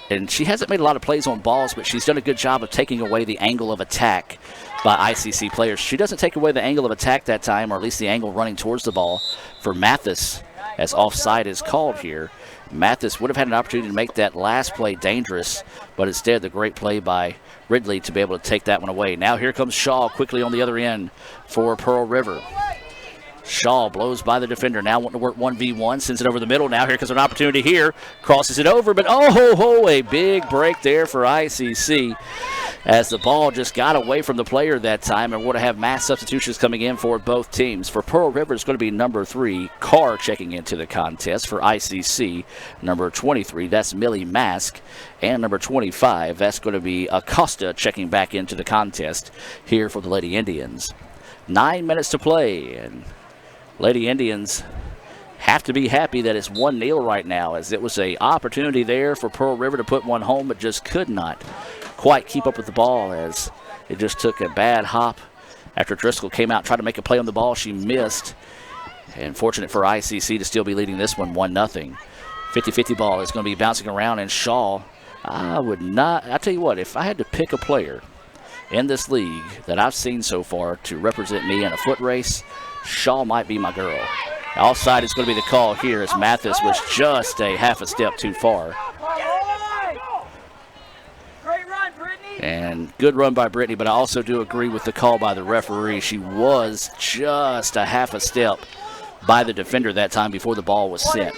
and she hasn't made a lot of plays on balls, but she's done a good job of taking away the angle of attack by ICC players. She doesn't take away the angle of attack that time, or at least the angle running towards the ball for Mathis, as offside is called here. Mathis would have had an opportunity to make that last play dangerous, but instead the great play by Ridley to be able to take that one away. Now here comes Shaw quickly on the other end for Pearl River. Shaw blows by the defender, now wanting to work 1v1, sends it over the middle. Now here comes an opportunity here, crosses it over, but a big break there for ICC as the ball just got away from the player that time, and we're going to have mass substitutions coming in for both teams. For Pearl River, it's going to be number 3, Carr, checking into the contest. For ICC, number 23, that's Millie Mask, and number 25, that's going to be Acosta, checking back into the contest here for the Lady Indians. 9 minutes to play, and Lady Indians have to be happy that it's 1-0 right now, as it was an opportunity there for Pearl River to put one home, but just could not quite keep up with the ball, as it just took a bad hop after Driscoll came out, tried to make a play on the ball. She missed, and fortunate for ICC to still be leading this one 1-0. 50-50 ball is going to be bouncing around, and Shaw, I tell you what, if I had to pick a player in this league that I've seen so far to represent me in a foot race, Shaw might be my girl. Offside is going to be the call here, as Mathis was just a half a step too far. And good run by Brittany, but I also do agree with the call by the referee. She was just a half a step by the defender that time before the ball was sent.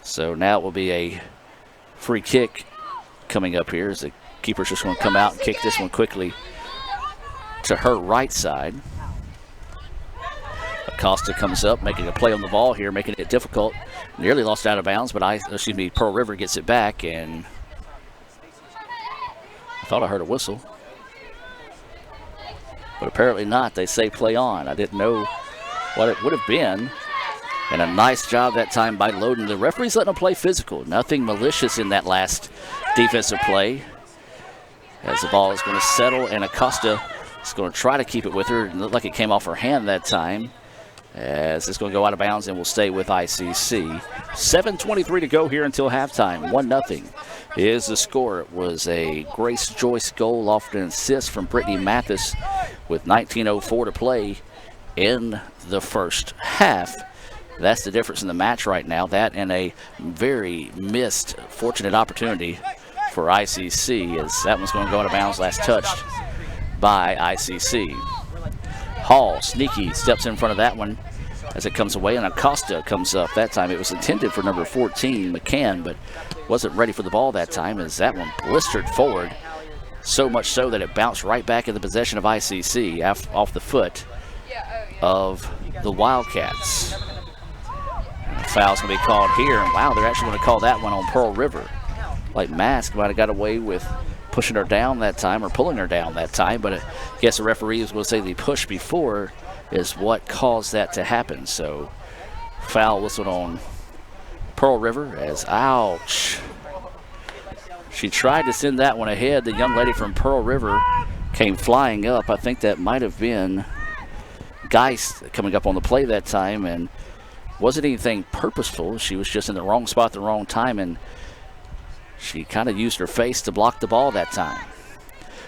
So now it will be a free kick coming up here, as the keeper's just going to come out and kick this one quickly to her right side. Acosta comes up, making a play on the ball here, making it difficult. Nearly lost out of bounds, but Pearl River gets it back, and I thought I heard a whistle, but apparently not. They say play on. I didn't know what it would have been, and a nice job that time by Loden. The referee's letting them play physical. Nothing malicious in that last defensive play, as the ball is going to settle, and Acosta is going to try to keep it with her. It looked like it came off her hand that time, as it's going to go out of bounds and will stay with ICC. 7:23 to go here until halftime. 1-0 is the score. It was a Grace Joyce goal off an assist from Brittany Mathis with 19:04 to play in the first half. That's the difference in the match right now. That and a very missed fortunate opportunity for ICC, as that one's going to go out of bounds, last touched by ICC. Hall, sneaky, steps in front of that one as it comes away, and Acosta comes up. That time it was intended for number 14, McCann, but wasn't ready for the ball that time, as that one blistered forward, so much so that it bounced right back in the possession of ICC off the foot of the Wildcats. And a foul's going to be called here, and wow, they're actually going to call that one on Pearl River. Like Mask might have got away with pushing her down that time, or pulling her down that time, but I guess the referee was going to say the push before is what caused that to happen. So foul whistled on Pearl River, as ouch. She tried to send that one ahead. The young lady from Pearl River came flying up. I think that might have been Geist coming up on the play that time, and wasn't anything purposeful. She was just in the wrong spot at the wrong time, and she kind of used her face to block the ball that time.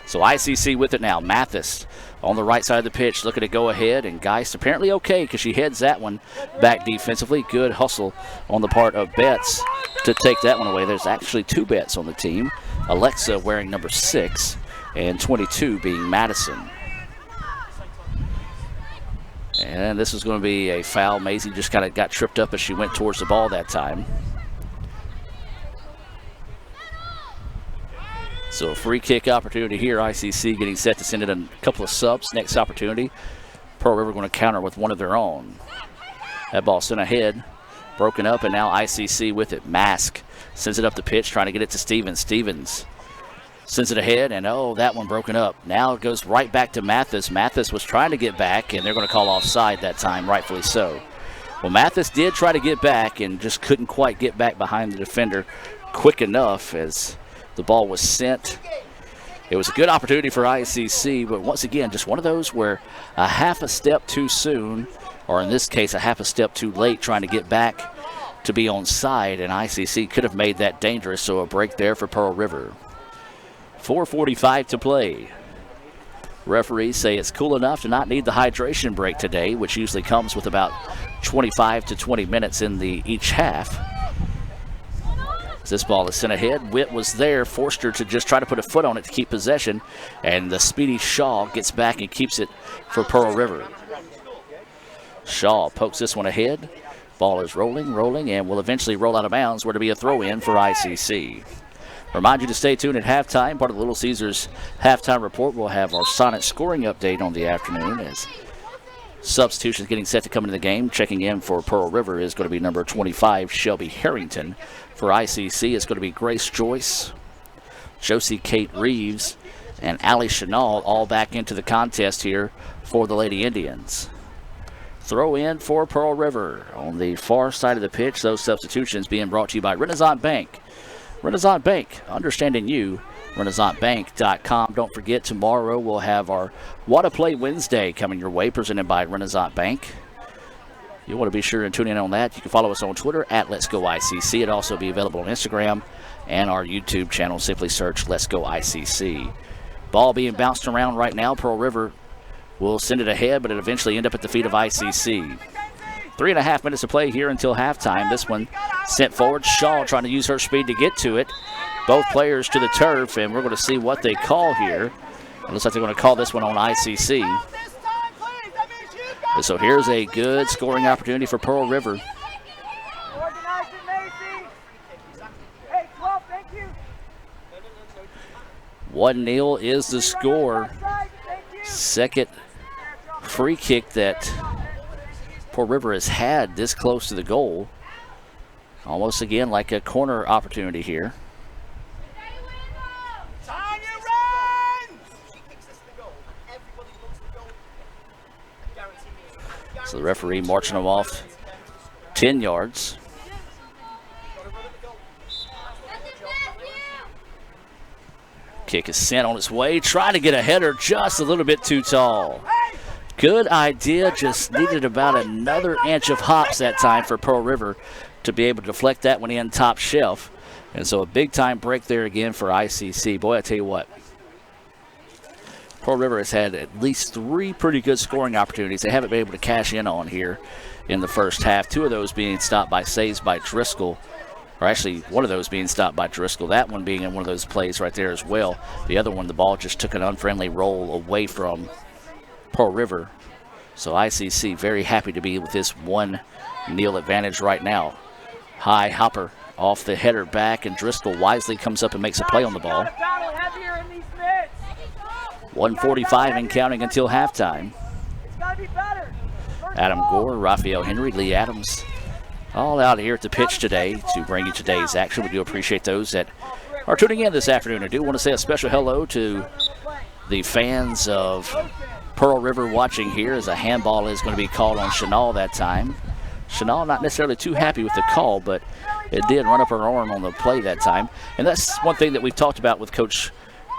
So ICC with it now. Mathis on the right side of the pitch looking to go ahead, and Geist apparently okay because she heads that one back defensively. Good hustle on the part of Betts to take that one away. There's actually 2 Betts on the team. Alexa wearing number 6 and 22 being Madison. And this is going to be a foul. Maisie just kind of got tripped up as she went towards the ball that time. So a free kick opportunity here. ICC getting set to send in a couple of subs. Next opportunity. Pearl River going to counter with one of their own. That ball sent ahead. Broken up, and now ICC with it. Mask sends it up the pitch, trying to get it to Stevens. Stevens sends it ahead, and oh, that one broken up. Now it goes right back to Mathis. Mathis was trying to get back, and they're going to call offside that time, rightfully so. Well, Mathis did try to get back and just couldn't quite get back behind the defender quick enough as the ball was sent. It was a good opportunity for ICC, but once again, just one of those where a half a step too soon, or in this case, a half a step too late trying to get back to be on side, and ICC could have made that dangerous, so a break there for Pearl River. 4:45 to play. Referees say it's cool enough to not need the hydration break today, which usually comes with about 25 to 20 minutes in each half. This ball is sent ahead. Witt was there, forced her to just try to put a foot on it to keep possession, and the speedy Shaw gets back and keeps it for Pearl River. Shaw pokes this one ahead. Ball is rolling, and will eventually roll out of bounds, where to be a throw-in for ICC. Remind you to stay tuned at halftime. Part of the Little Caesars halftime report. We'll have our Sonic scoring update on the afternoon as substitutions getting set to come into the game. Checking in for Pearl River is going to be number 25, Shelby Harrington. For ICC, it's going to be Grace Joyce, Josie Kate Reeves, and Allie Chenal all back into the contest here for the Lady Indians. Throw in for Pearl River on the far side of the pitch. Those substitutions being brought to you by Renaissance Bank. Renaissance Bank, understanding you. RenaissanceBank.com. Don't forget, tomorrow we'll have our What a Play Wednesday coming your way, presented by Renaissance Bank. You want to be sure and tune in on that. You can follow us on Twitter at Let's Go ICC. It'll also be available on Instagram and our YouTube channel. Simply search Let's Go ICC. Ball being bounced around right now. Pearl River will send it ahead, but it eventually end up at the feet of ICC. 3.5 minutes to play here until halftime. This one sent forward. Shaw trying to use her speed to get to it. Both players to the turf, and we're going to see what they call here. It looks like they're going to call this one on ICC. So here's a good scoring opportunity for Pearl River. 1-0 is the score. Second free kick that Pearl River has had this close to the goal. Almost again like a corner opportunity here. So the referee marching them off 10 yards. Kick is sent on its way. Trying to get a header just a little bit too tall. Good idea. Just needed about another inch of hops that time for Pearl River to be able to deflect that one in top shelf. And so a big time break there again for ICC. Boy, I tell you what. Pearl River has had at least 3 pretty good scoring opportunities they haven't been able to cash in on here in the first half. 2 of those being stopped by saves by Driscoll. Or actually, one of those being stopped by Driscoll. That one being in one of those plays right there as well. The other one, the ball just took an unfriendly roll away from Pearl River. So ICC very happy to be with this 1-0 advantage right now. High hopper off the header back, and Driscoll wisely comes up and makes a play on the ball. 1:45 and counting until halftime. Adam Gore, Raphael Henry, Lee Adams, all out here at the pitch today to bring you today's action. We do appreciate those that are tuning in this afternoon. I do want to say a special hello to the fans of Pearl River watching here, as a handball is going to be called on Chenal that time. Chenal not necessarily too happy with the call, but it did run up her arm on the play that time. And that's one thing that we've talked about with Coach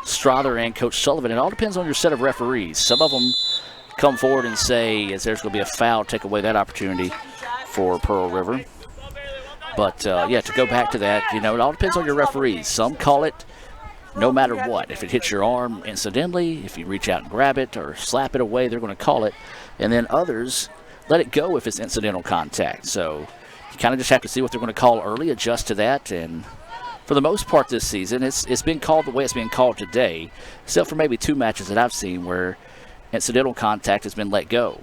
Strother and Coach Sullivan. It all depends on your set of referees. Some of them come forward and say, as there's going to be a foul, take away that opportunity for Pearl River. But, yeah, to go back to that, you know, it all depends on your referees. Some call it no matter what. If it hits your arm incidentally, if you reach out and grab it or slap it away, they're going to call it. And then others let it go if it's incidental contact. So you kind of just have to see what they're going to call early, adjust to that. And for the most part this season, it's been called the way it's being called today, except for maybe 2 matches that I've seen where incidental contact has been let go.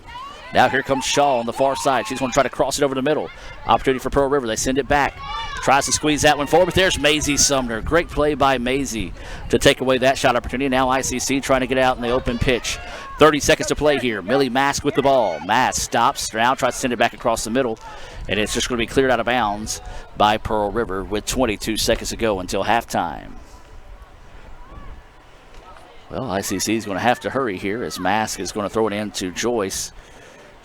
Now here comes Shaw on the far side. She's going to try to cross it over the middle. Opportunity for Pearl River. They send it back. Tries to squeeze that one forward, but there's Maisie Sumner. Great play by Maisie to take away that shot opportunity. Now ICC trying to get out in the open pitch. 30 seconds to play here. Millie Mask with the ball. Mask stops. Now tries to send it back across the middle, and it's just going to be cleared out of bounds by Pearl River with 22 seconds to go until halftime. Well, ICC is going to have to hurry here as Mask is going to throw it in to Joyce.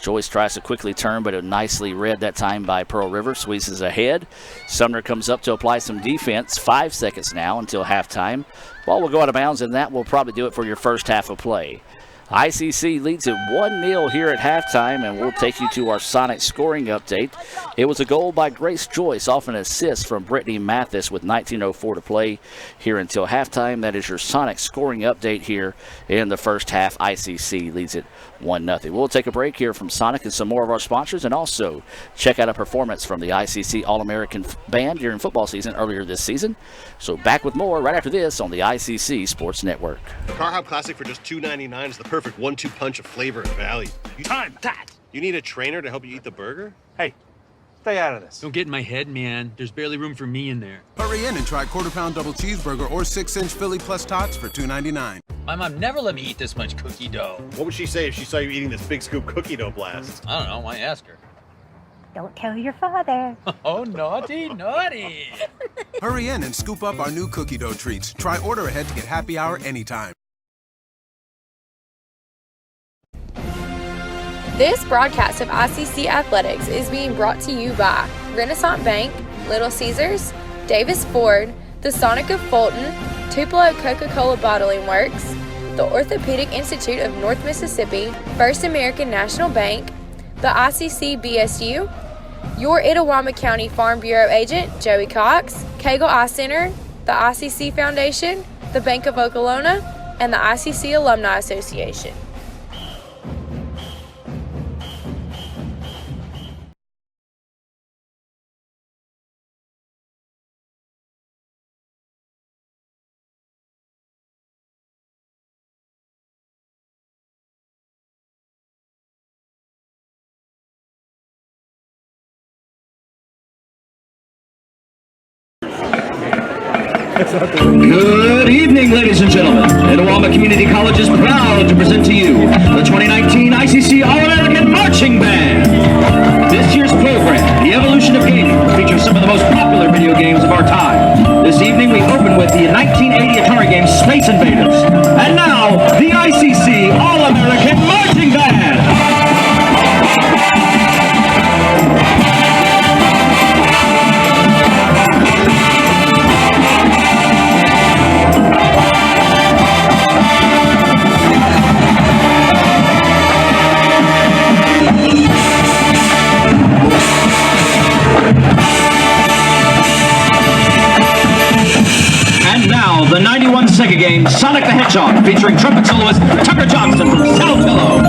Joyce tries to quickly turn, but it nicely read that time by Pearl River. Squeezes ahead. Sumner comes up to apply some defense. 5 seconds now until halftime. Ball will go out of bounds, and that will probably do it for your first half of play. ICC leads it 1-0 here at halftime, and we'll take you to our Sonic scoring update. It was a goal by Grace Joyce off an assist from Brittany Mathis with 19:04 to play here until halftime. That is your Sonic scoring update here in the first half. ICC leads it 1-0. We'll take a break here from Sonic and some more of our sponsors, and also check out a performance from the ICC All-American Band during football season earlier this season. So back with more right after this on the ICC Sports Network. The Car Hop Classic for just $2.99 is the perfect 1-2 punch of flavor and value. Time that! You need a trainer to help you eat the burger? Hey, stay out of this. Don't get in my head, man. There's barely room for me in there. Hurry in and try quarter-pound double cheeseburger or 6-inch Philly plus tots for $2.99. My mom never let me eat this much cookie dough. What would she say if she saw you eating this big scoop cookie dough blast? I don't know. I ask her. Don't tell your father. Oh, naughty, naughty. Hurry in and scoop up our new cookie dough treats. Try order ahead to get happy hour anytime. This broadcast of ICC Athletics is being brought to you by Renaissance Bank, Little Caesars, Davis Ford, the Sonic of Fulton, Tupelo Coca-Cola Bottling Works, the Orthopedic Institute of North Mississippi, First American National Bank, the ICC BSU, your Itawamba County Farm Bureau agent, Joey Cox, Cagle Eye Center, the ICC Foundation, the Bank of Okolona, and the ICC Alumni Association. Good evening, ladies and gentlemen. Itawamba Community College is proud to present to you the 2019 ICC All-American Marching Band. This year's program, The Evolution of Gaming, features some of the most popular video games of our time. This evening we open with the 1980 Atari game Space Invaders. And now, the ICC All-American Marching Band. The 91 Sega game Sonic the Hedgehog, featuring trumpet soloist Tucker Johnson from Saltillo.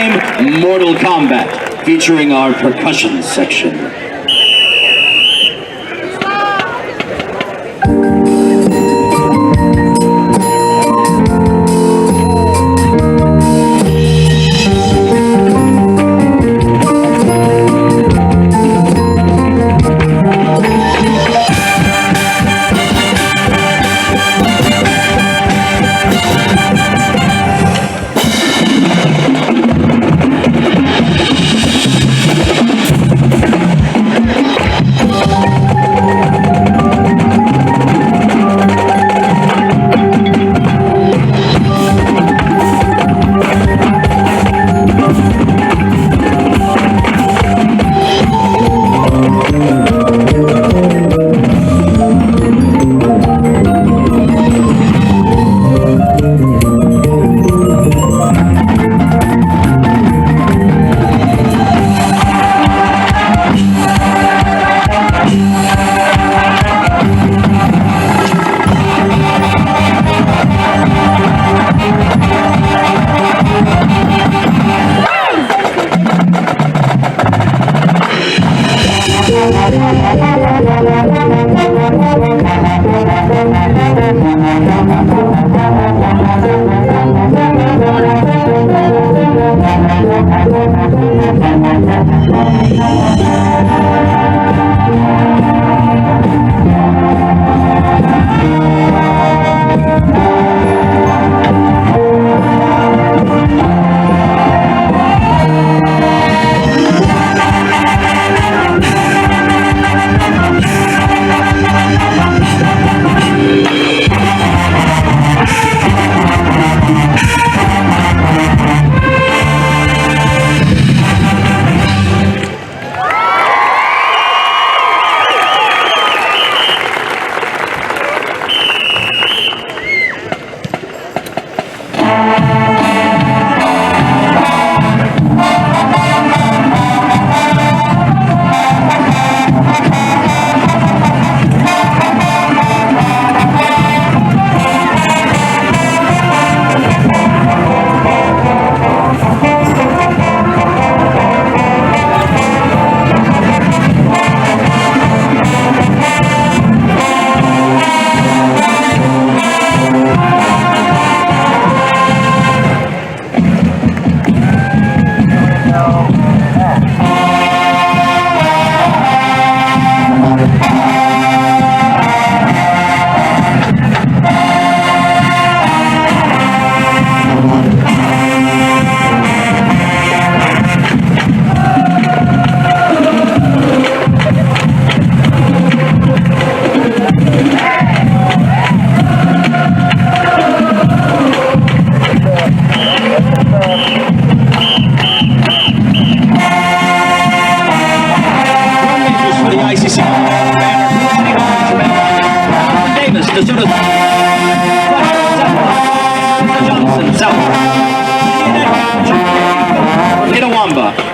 time, Mortal Kombat, featuring our percussion section.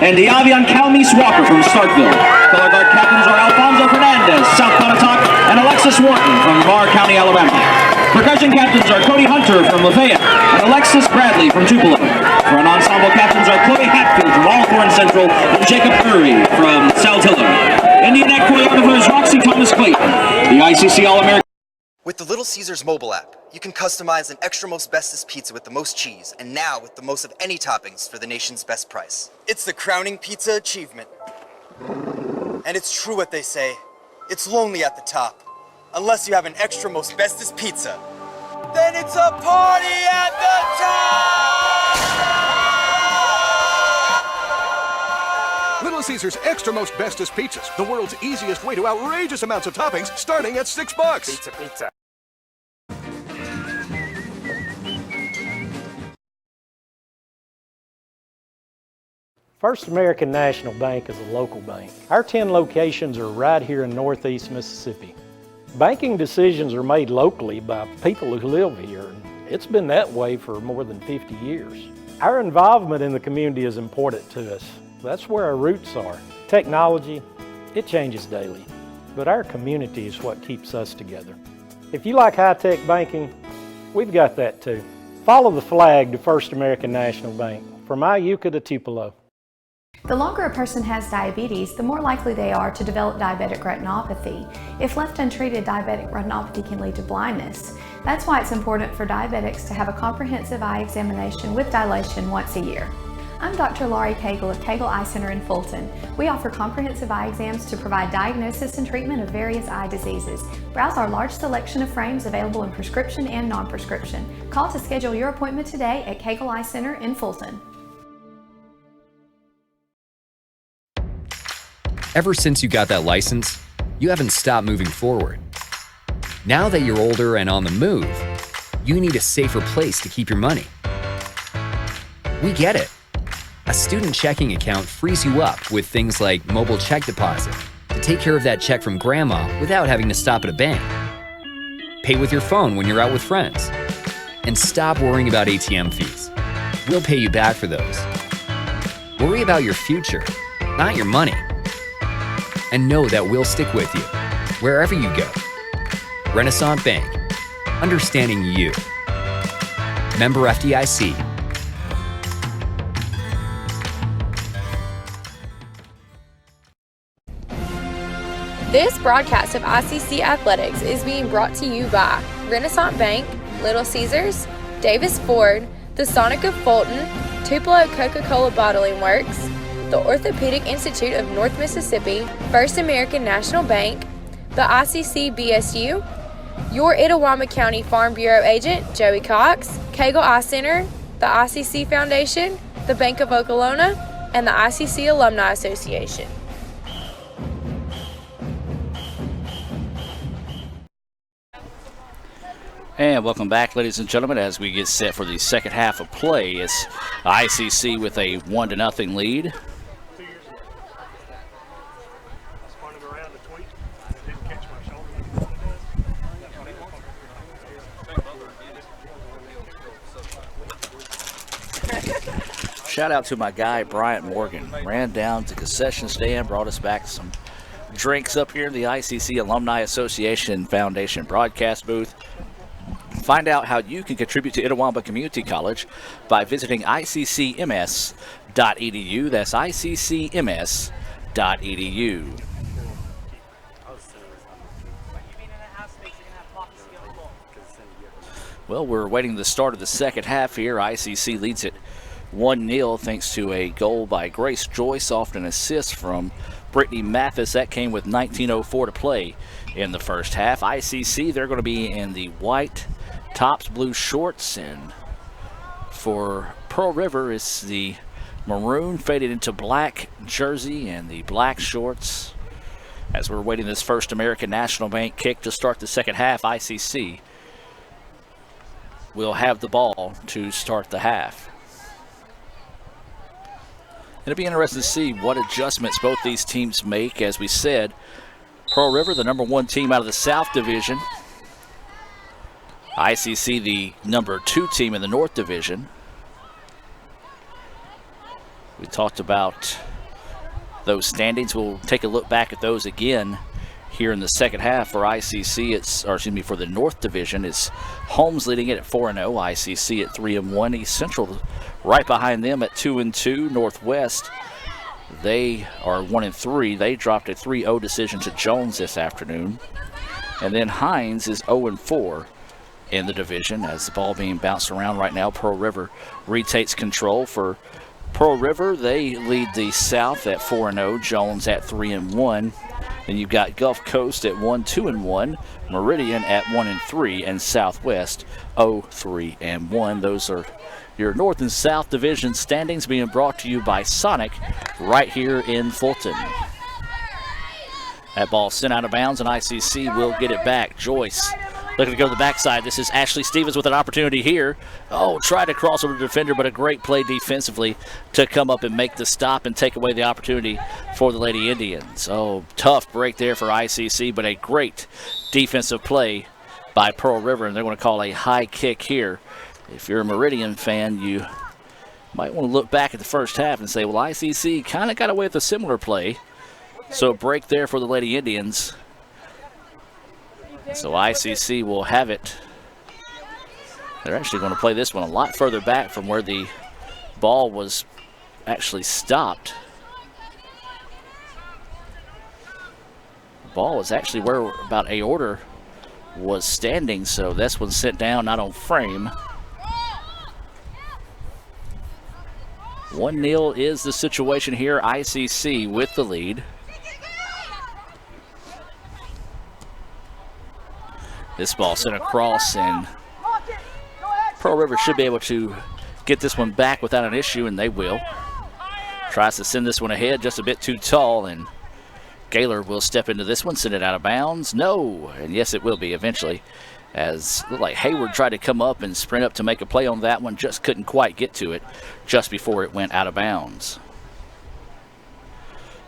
And Diavion Calmise Walker from Starkville. Color guard captains are Alfonso Fernandez, South Pontotoc, and Alexis Wharton from Lamar County, Alabama. Percussion captains are Cody Hunter from Lafayette and Alexis Bradley from Tupelo. Front ensemble captains are Chloe Hatfield from Alcorn Central and Jacob Curry from Saltillo. Indian Neck choreographer is Roxy Thomas Clayton. The ICC All-American. With the Little Caesars mobile app, you can customize an extra most bestest pizza with the most cheese, and now with the most of any toppings for the nation's best price. It's the crowning pizza achievement. And it's true what they say, it's lonely at the top. Unless you have an extra most bestest pizza, then it's a party at the top! Little Caesars Extra Most Bestest Pizzas, the world's easiest way to outrageous amounts of toppings, starting at $6. Pizza, pizza. First American National Bank is a local bank. Our 10 locations are right here in Northeast Mississippi. Banking decisions are made locally by people who live here. It's been that way for more than 50 years. Our involvement in the community is important to us. That's where our roots are. Technology, it changes daily, but our community is what keeps us together. If you like high-tech banking, we've got that too. Follow the flag to First American National Bank. from Iuka to Tupelo. The longer a person has diabetes, the more likely they are to develop diabetic retinopathy. If left untreated, diabetic retinopathy can lead to blindness. That's why it's important for diabetics to have a comprehensive eye examination with dilation once a year. I'm Dr. Laurie Cagle of Cagle Eye Center in Fulton. We offer comprehensive eye exams to provide diagnosis and treatment of various eye diseases. Browse our large selection of frames available in prescription and non-prescription. Call to schedule your appointment today at Cagle Eye Center in Fulton. Ever since you got that license, you haven't stopped moving forward. Now that you're older and on the move, you need a safer place to keep your money. We get it. A student checking account frees you up with things like mobile check deposit to take care of that check from grandma without having to stop at a bank. Pay with your phone when you're out with friends. And stop worrying about ATM fees. We'll pay you back for those. Worry about your future, not your money. And know that we'll stick with you, wherever you go. Renaissance Bank, understanding you. Member FDIC. This broadcast of ICC Athletics is being brought to you by Renaissance Bank, Little Caesars, Davis Ford, the Sonic of Fulton, Tupelo Coca-Cola Bottling Works, the Orthopedic Institute of North Mississippi, First American National Bank, the ICC BSU, your Itawamba County Farm Bureau agent, Joey Cox, Cagle Eye Center, the ICC Foundation, the Bank of Okolona, and the ICC Alumni Association. And welcome back, ladies and gentlemen, as we get set for the second half of play. It's ICC with a 1-0 lead. Shout out to my guy, Bryant Morgan. Ran down to the concession stand, brought us back some drinks up here in the ICC Alumni Association Foundation broadcast booth. Find out how you can contribute to Itawamba Community College by visiting iccms.edu. That's iccms.edu. Well, we're waiting the start of the second half here. ICC leads it 1-0 thanks to a goal by Grace Joyce off an assist from Brittany Mathis. That came with 19:04 to play in the first half. ICC, they're going to be in the white tops, blue shorts, and for Pearl River, it's the maroon faded into black jersey and the black shorts. As we're waiting this First American National Bank kick to start the second half, ICC will have the ball to start the half. It'll be interesting to see what adjustments both these teams make. As we said, Pearl River, the number 1 team out of the South Division. ICC, the number 2 team in the North Division. We talked about those standings. We'll take a look back at those again here in the second half. For ICC, for the North Division, it's Holmes leading it at 4-0. ICC at 3-1. East Central right behind them at 2-2. Northwest, they are 1-3. They dropped a 3-0 decision to Jones this afternoon. And then Hines is 0-4 in the division as the ball being bounced around right now. Pearl River retakes control. For Pearl River, they lead the South at 4-0. Jones at 3-1. Then you've got Gulf Coast at 1-2-1, Meridian at 1-3, and Southwest 0-3-1. Those are your North and South Division standings being brought to you by Sonic right here in Fulton. That ball sent out of bounds, and ICC will get it back. Joyce looking to go to the backside. This is Ashley Stevens with an opportunity here. Oh, tried to cross over the defender, but a great play defensively to come up and make the stop and take away the opportunity for the Lady Indians. Oh, tough break there for ICC, but a great defensive play by Pearl River, and they're going to call a high kick here. If you're a Meridian fan, you might want to look back at the first half and say, well, ICC kind of got away with a similar play. So a break there for the Lady Indians. So ICC will have it. They're actually going to play this one a lot further back from where the ball was actually stopped. Ball was actually where about Aorta was standing, so this one's sent down, not on frame. 1-0 is the situation here. ICC with the lead. This ball sent across, and Pearl River should be able to get this one back without an issue, and they will. Tries to send this one ahead, just a bit too tall, and Gaylor will step into this one, send it out of bounds. No, and yes, it will be eventually, as it looked like Hayward tried to come up and sprint up to make a play on that one, just couldn't quite get to it just before it went out of bounds.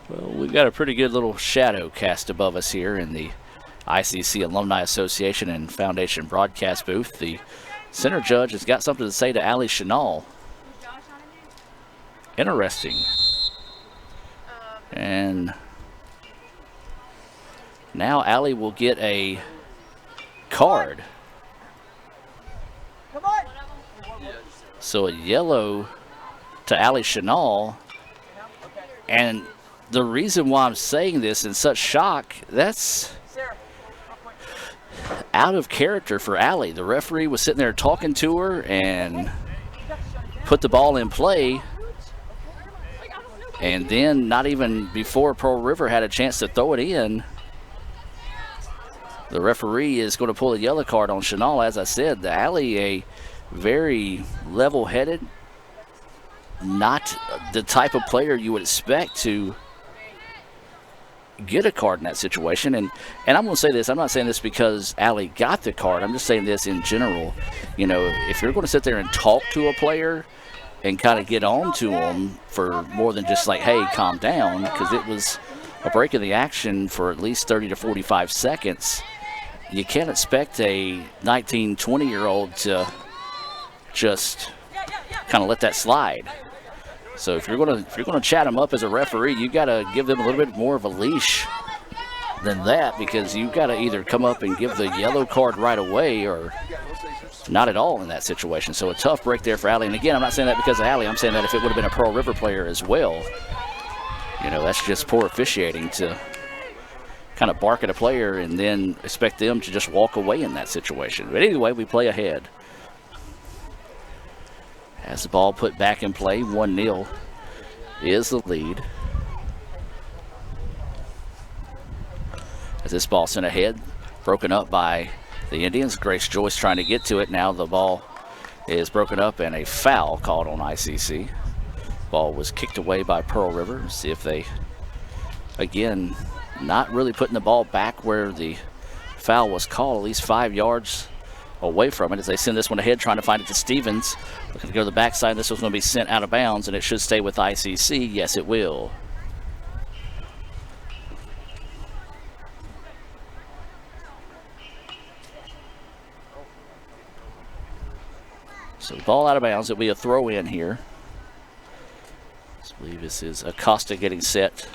Well, we've got a pretty good little shadow cast above us here in the ICC Alumni Association and Foundation broadcast booth. The center judge has got something to say to Allie Chenal. Interesting. And now Allie will get a card. So a yellow to Allie Chenal. And the reason why I'm saying this in such shock, that's out of character for Allie. The referee was sitting there talking to her and put the ball in play. And then not even before Pearl River had a chance to throw it in, the referee is going to pull a yellow card on Chenal. As I said, the Allie, a very level-headed, not the type of player you would expect to get a card in that situation. And I'm going to say this. I'm not saying this because Allie got the card. I'm just saying this in general. You know, if you're going to sit there and talk to a player and kind of get on to them for more than just like, hey, calm down, because it was a break in the action for at least 30 to 45 seconds. You can't expect a 19, 20-year-old to just kind of let that slide. So if you're gonna chat them up as a referee, you got to give them a little bit more of a leash than that, because you've got to either come up and give the yellow card right away or not at all in that situation. So a tough break there for Allie. And again, I'm not saying that because of Allie. I'm saying that if it would have been a Pearl River player as well, you know, that's just poor officiating to kind of bark at a player and then expect them to just walk away in that situation. But anyway, we play ahead. As the ball put back in play, 1-0 is the lead. As this ball sent ahead, broken up by the Indians. Grace Joyce trying to get to it. Now the ball is broken up and a foul called on ICC. Ball was kicked away by Pearl River. See if they, again, not really putting the ball back where the foul was called, at least 5 yards away from it, as they send this one ahead, trying to find it to Stevens. Looking to go to the backside. This was going to be sent out of bounds, and it should stay with ICC. Yes, it will. So the ball out of bounds. It'll be a throw in here. I believe this is Acosta getting set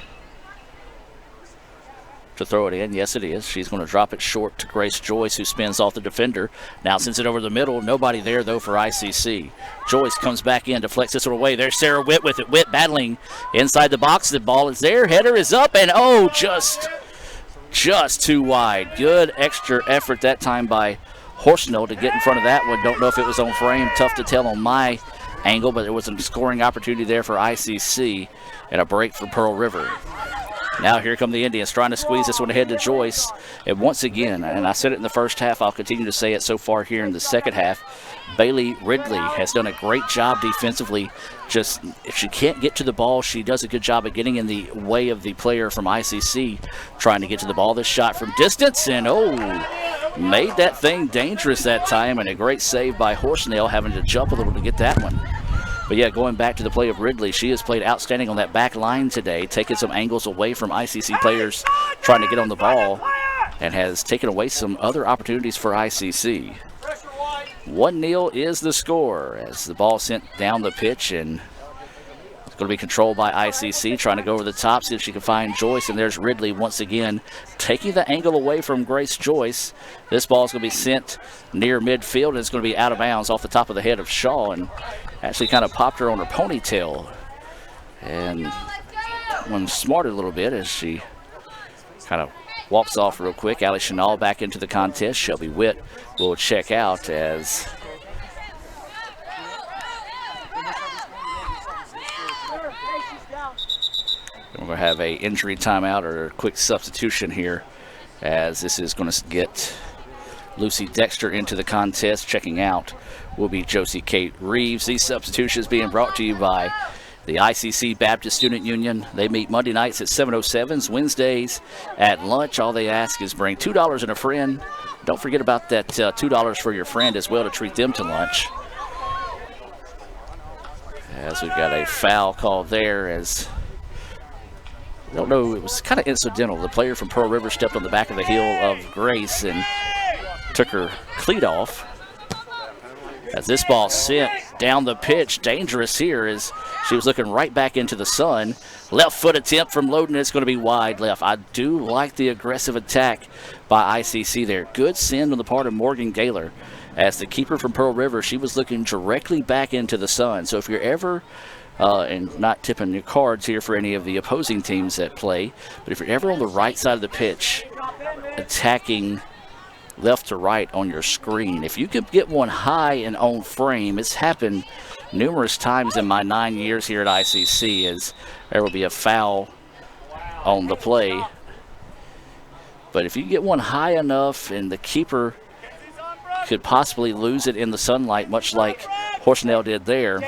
to throw it in. Yes, it is. She's going to drop it short to Grace Joyce, who spins off the defender. Now sends it over the middle. Nobody there, though, for ICC. Joyce comes back in, deflects this one away. There's Sarah Witt with it. Witt battling inside the box. The ball is there. Header is up, and oh, just too wide. Good extra effort that time by Horsnell to get in front of that one. Don't know if it was on frame. Tough to tell on my angle, but there was a scoring opportunity there for ICC and a break for Pearl River. Now here come the Indians trying to squeeze this one ahead to Joyce. And once again, and I said it in the first half, I'll continue to say it so far here in the second half, Bailey Ridley has done a great job defensively. Just, if she can't get to the ball, she does a good job of getting in the way of the player from ICC trying to get to the ball. This shot from distance, and oh, made that thing dangerous that time, and a great save by Horsnell, having to jump a little to get that one. But yeah, going back to the play of Ridley, she has played outstanding on that back line today, taking some angles away from ICC players trying to get on the ball, and has taken away some other opportunities for ICC. 1-0 is the score as the ball sent down the pitch, and it's going to be controlled by ICC, trying to go over the top, see if she can find Joyce. And there's Ridley once again taking the angle away from Grace Joyce. This ball is going to be sent near midfield, and it's going to be out of bounds off the top of the head of Shaw. And Actually kind of popped her on her ponytail. And one smarted a little bit as she kind of walks off real quick. Allie Chenal back into the contest. Shelby Witt will check out as we're going to have a injury timeout or a quick substitution here, as this is going to get Lucy Dexter into the contest. Checking out will be Josie Kate Reeves. These substitutions being brought to you by the ICC Baptist Student Union. They meet Monday nights at 7:07, Wednesdays at lunch. All they ask is bring $2 and a friend. Don't forget about that $2 for your friend as well to treat them to lunch. As we've got a foul call there, as I don't know, it was kind of incidental. The player from Pearl River stepped on the back of the heel of Grace and took her cleat off. As this ball sent down the pitch, dangerous here as she was looking right back into the sun. Left foot attempt from Loden, it's going to be wide left. I do like the aggressive attack by ICC there. Good send on the part of Morgan Gaylor. As the keeper from Pearl River, she was looking directly back into the sun. So if you're ever, and not tipping your cards here for any of the opposing teams that play, but if you're ever on the right side of the pitch, attacking left to right on your screen, if you could get one high and on frame, it's happened numerous times in my 9 years here at ICC, as there will be a foul on the play. But if you get one high enough and the keeper could possibly lose it in the sunlight, much like Horsnell did there,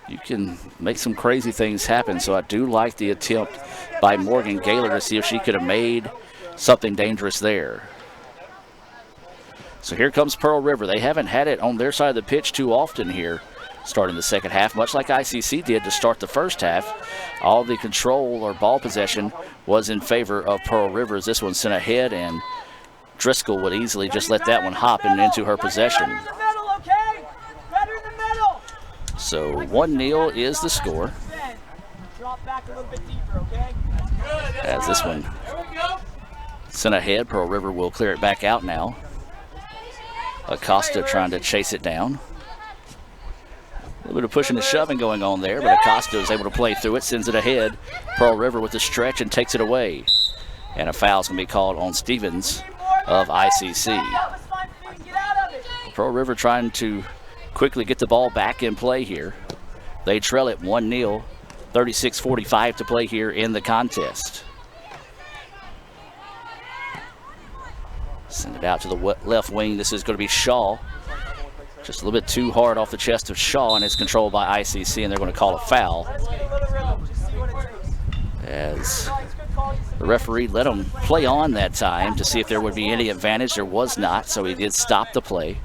you can make some crazy things happen. So I do like the attempt by Morgan Gaylor to see if she could have made something dangerous there. So here comes Pearl River. They haven't had it on their side of the pitch too often here starting the second half, much like ICC did to start the first half. All the control or ball possession was in favor of Pearl River. This one sent ahead, and Driscoll would easily just let that one hop and into her possession. So 1-0 is the score. As this one sent ahead, Pearl River will clear it back out now. Acosta trying to chase it down. A little bit of pushing and shoving going on there, but Acosta is able to play through it, sends it ahead. Pearl River with the stretch and takes it away. And a foul is going to be called on Stevens of ICC. Pearl River trying to quickly get the ball back in play here. They trail it 1-0, 36:45 to play here in the contest. Send it out to the left wing. This is going to be Shaw. Just a little bit too hard off the chest of Shaw, and it's controlled by ICC, and they're going to call a foul. As the referee let him play on that time to see if there would be any advantage. There was not, so he did stop the play.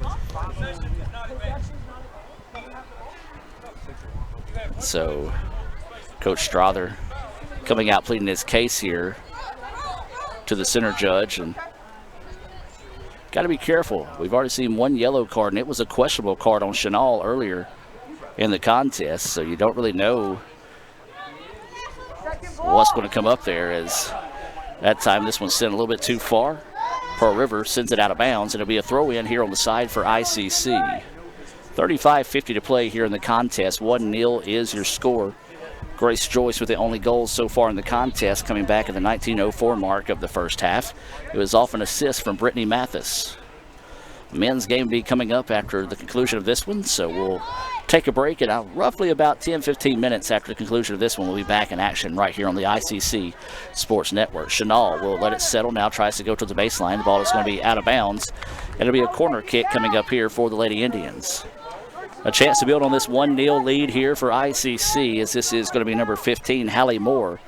So Coach Strother coming out pleading his case here to the center judge, and got to be careful. We've already seen one yellow card, and it was a questionable card on Chenal earlier in the contest, so you don't really know what's going to come up there. As that time this one's sent a little bit too far. Pearl River sends it out of bounds, and it'll be a throw in here on the side for ICC. 35:50 to play here in the contest. 1-0 is your score. Grace Joyce with the only goals so far in the contest, coming back at the 19:04 mark of the first half. It was off an assist from Brittany Mathis. Men's game will be coming up after the conclusion of this one, so we'll take a break, and roughly about 10-15 minutes after the conclusion of this one, we'll be back in action right here on the ICC Sports Network. Chenal will let it settle now, tries to go to the baseline. The ball is going to be out of bounds. It'll be a corner kick coming up here for the Lady Indians. A chance to build on this 1-0 lead here for ICC, as this is going to be number 15, Hallie Moore,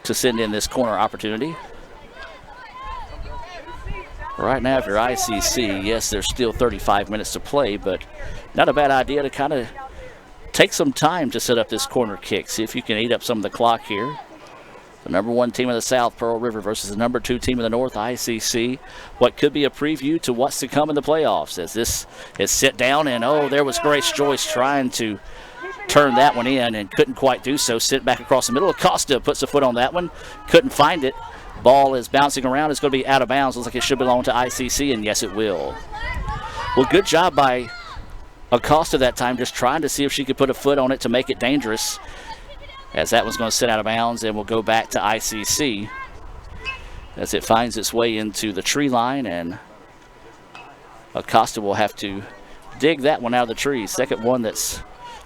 to send in this corner opportunity. Right now, if you're ICC, yes, there's still 35 minutes to play, but not a bad idea to kind of take some time to set up this corner kick. See if you can eat up some of the clock here. The number 1 team of the South, Pearl River, versus the number 2 team of the North, ICC. What could be a preview to what's to come in the playoffs, as this is sit down, and there was Grace Joyce trying to turn that one in and couldn't quite do so. Sit back across the middle. Acosta puts a foot on that one, couldn't find it. Ball is bouncing around. It's going to be out of bounds. Looks like it should belong to ICC, and yes, it will. Well, good job by Acosta that time just trying to see if she could put a foot on it to make it dangerous, as that one's going to sit out of bounds and will go back to ICC as it finds its way into the tree line, and Acosta will have to dig that one out of the trees. Second one that's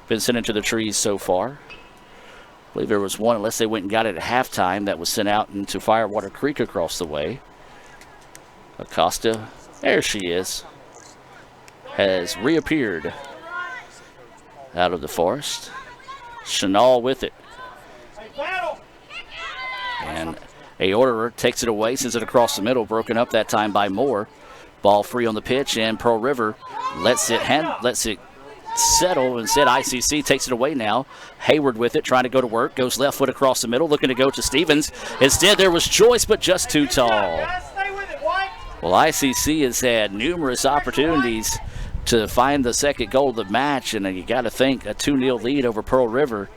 been sent into the trees so far. I believe there was one, unless they went and got it at halftime, that was sent out into Firewater Creek across the way. Acosta, there she is, has reappeared out of the forest. Chenal with it. And Aorterer takes it away, sends it across the middle, broken up that time by Moore. Ball free on the pitch, and Pearl River lets it settle. Instead, ICC takes it away now. Hayward with it, trying to go to work, goes left foot across the middle, looking to go to Stevens. Instead, there was Joyce, but just too tall. Well, ICC has had numerous opportunities to find the second goal of the match, and you got to think a 2-0 lead over Pearl River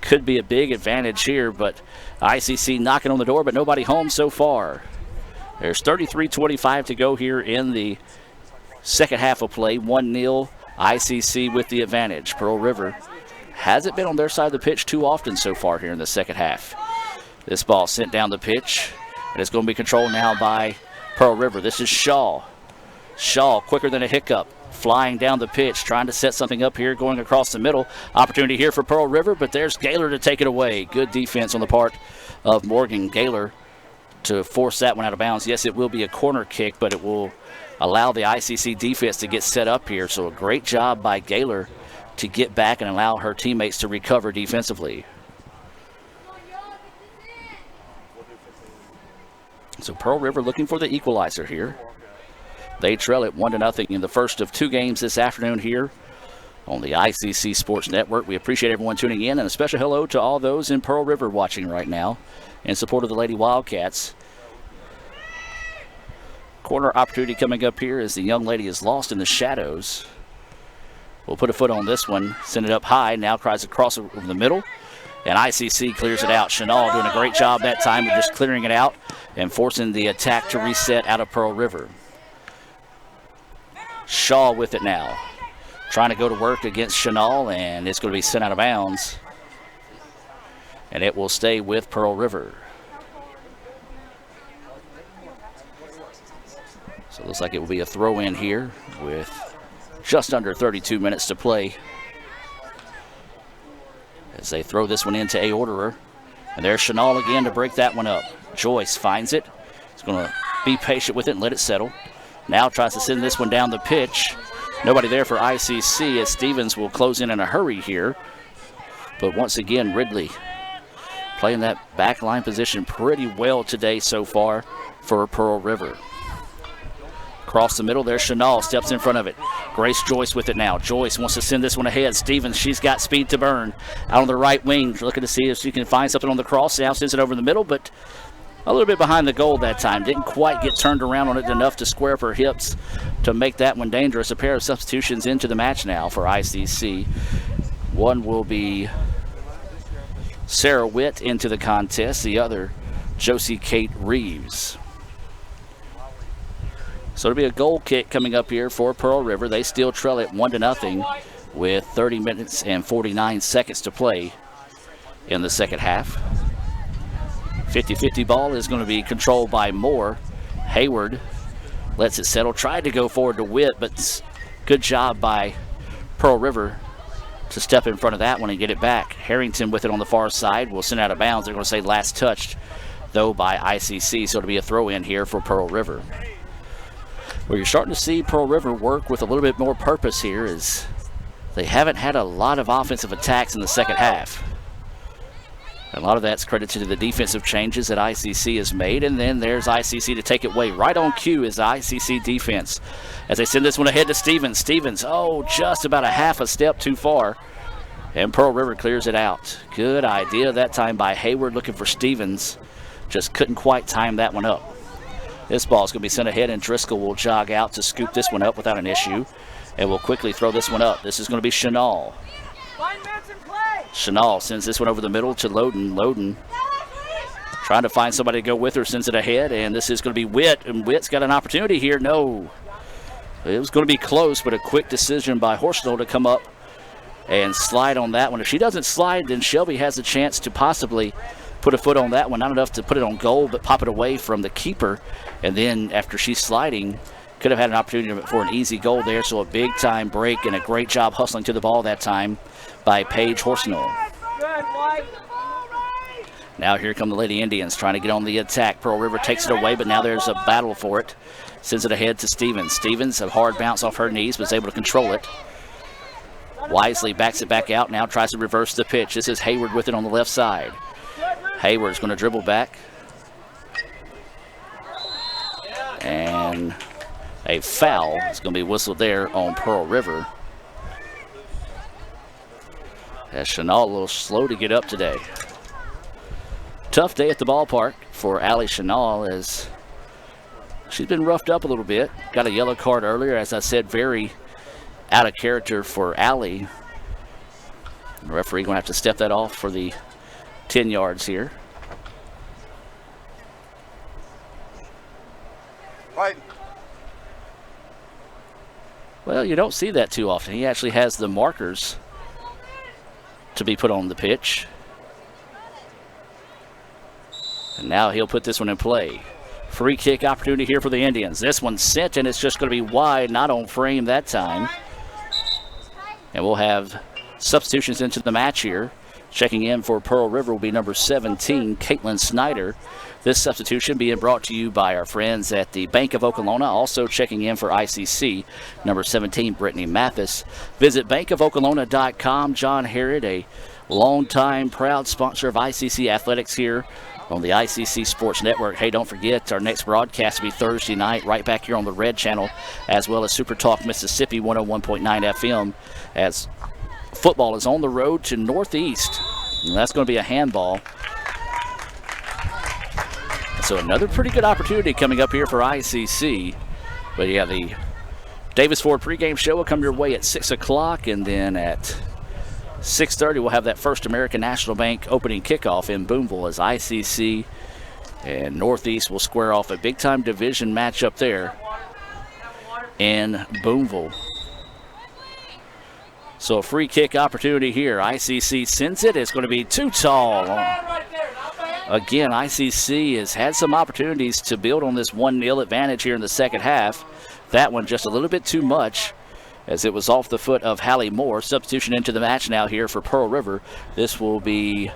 could be a big advantage here, but ICC knocking on the door, but nobody home so far. There's 33:25 to go here in the second half of play. 1-0, ICC with the advantage. Pearl River hasn't been on their side of the pitch too often so far here in the second half. This ball sent down the pitch, and it's going to be controlled now by Pearl River. This is Shaw. Shaw, quicker than a hiccup, flying down the pitch, trying to set something up here, going across the middle. Opportunity here for Pearl River, but there's Gaylor to take it away. Good defense on the part of Morgan Gaylor to force that one out of bounds. Yes, it will be a corner kick, but it will allow the ICC defense to get set up here. So a great job by Gaylor to get back and allow her teammates to recover defensively. So Pearl River looking for the equalizer here. They trail it 1-0 in the first of two games this afternoon here on the ICC Sports Network. We appreciate everyone tuning in, and a special hello to all those in Pearl River watching right now in support of the Lady Wildcats. Corner opportunity coming up here as the young lady is lost in the shadows. We'll put a foot on this one, send it up high, now tries to cross over the middle, and ICC clears it out. Chenal doing a great job that time of just clearing it out and forcing the attack to reset out of Pearl River. Shaw with it now, trying to go to work against Chenal, and it's going to be sent out of bounds, and it will stay with Pearl River. So it looks like it will be a throw in here with just under 32 minutes to play as they throw this one into Aorterer. And there's Chenal again to break that one up. Joyce finds it. He's going to be patient with it and let it settle. Now tries to send this one down the pitch. Nobody there for ICC as Stevens will close in a hurry here. But once again, Ridley playing that back line position pretty well today so far for Pearl River. Across the middle, there's Chenal, steps in front of it. Grace Joyce with it now. Joyce wants to send this one ahead. Stevens, she's got speed to burn. Out on the right wing, looking to see if she can find something on the cross. Now sends it over the middle, but a little bit behind the goal that time. Didn't quite get turned around on it enough to square up her hips to make that one dangerous. A pair of substitutions into the match now for ICC. One will be Sarah Witt into the contest. The other, Josie Kate Reeves. So it'll be a goal kick coming up here for Pearl River. They still trail it 1-0 with 30 minutes and 49 seconds to play in the second half. 50-50 ball is going to be controlled by Moore. Hayward lets it settle. Tried to go forward to Witt, but good job by Pearl River to step in front of that one and get it back. Harrington with it on the far side will send out of bounds. They're going to say last touched, though, by ICC. So it'll be a throw in here for Pearl River. Where you're starting to see Pearl River work with a little bit more purpose here is they haven't had a lot of offensive attacks in the second half. A lot of that's credited to the defensive changes that ICC has made, and then there's ICC to take it away. Right on cue is the ICC defense as they send this one ahead to Stevens. Stevens, just about a half a step too far, and Pearl River clears it out. Good idea that time by Hayward looking for Stevens. Just couldn't quite time that one up. This ball is going to be sent ahead, and Driscoll will jog out to scoop this one up without an issue, and will quickly throw this one up. This is going to be Chenal. Chenal sends this one over the middle to Loden. Loden trying to find somebody to go with her, sends it ahead, and this is going to be Witt, and Witt's got an opportunity here. No. It was going to be close, but a quick decision by Horsnell to come up and slide on that one. If she doesn't slide, then Shelby has a chance to possibly put a foot on that one. Not enough to put it on goal, but pop it away from the keeper. And then after she's sliding, could have had an opportunity for an easy goal there. So a big-time break and a great job hustling to the ball that time by Paige Horsnell. Now here come the Lady Indians trying to get on the attack. Pearl River takes it away, but now there's a battle for it. Sends it ahead to Stevens. Stevens, a hard bounce off her knees, but is able to control it. Wisely backs it back out, now tries to reverse the pitch. This is Hayward with it on the left side. Hayward's going to dribble back. And a foul is going to be whistled there on Pearl River. As Chenal a little slow to get up today. Tough day at the ballpark for Allie Chenal as she's been roughed up a little bit. Got a yellow card earlier. As I said, very out of character for Allie. The referee going to have to step that off for the 10 yards here. Right. Well, you don't see that too often. He actually has the markers to be put on the pitch. And now he'll put this one in play. Free kick opportunity here for the Indians. This one's sent, and it's just going to be wide, not on frame that time. And we'll have substitutions into the match here. Checking in for Pearl River will be number 17, Caitlin Snyder. This substitution being brought to you by our friends at the Bank of Okolona. Also checking in for ICC, number 17, Brittany Mathis. Visit bankofokolona.com. John Herod, a longtime proud sponsor of ICC Athletics here on the ICC Sports Network. Hey, don't forget, our next broadcast will be Thursday night right back here on the Red Channel, as well as Super Talk Mississippi 101.9 FM, as football is on the road to Northeast. And that's going to be a handball. So another pretty good opportunity coming up here for ICC. But yeah, the Davis Ford pregame show will come your way at 6 o'clock, and then at 6:30 we'll have that First American National Bank opening kickoff in Boonville as ICC and Northeast will square off a big-time division matchup there in Boonville. So a free kick opportunity here. ICC sends it. It's going to be too tall. Again, ICC has had some opportunities to build on this 1-0 advantage here in the second half. That one just a little bit too much, as it was off the foot of Hallie Moore. Substitution into the match now here for Pearl River. This will be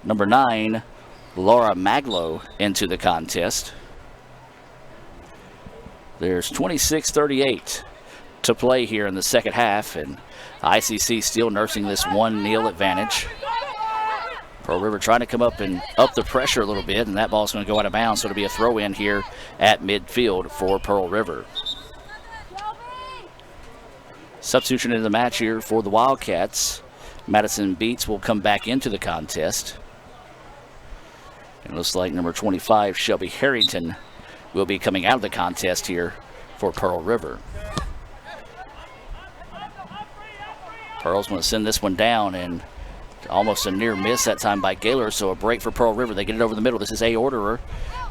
number 9, Laura Maglow, into the contest. There's 26:38 to play here in the second half, and ICC still nursing this 1-0 advantage. Pearl River trying to come up and up the pressure a little bit, and that ball's going to go out of bounds, so it'll be a throw in here at midfield for Pearl River. Substitution in the match here for the Wildcats. Madison Beats will come back into the contest. It looks like number 25, Shelby Harrington, will be coming out of the contest here for Pearl River. Pearl's going to send this one down, and almost a near miss that time by Gaylor, so a break for Pearl River. They get it over the middle. This is A. Orderer,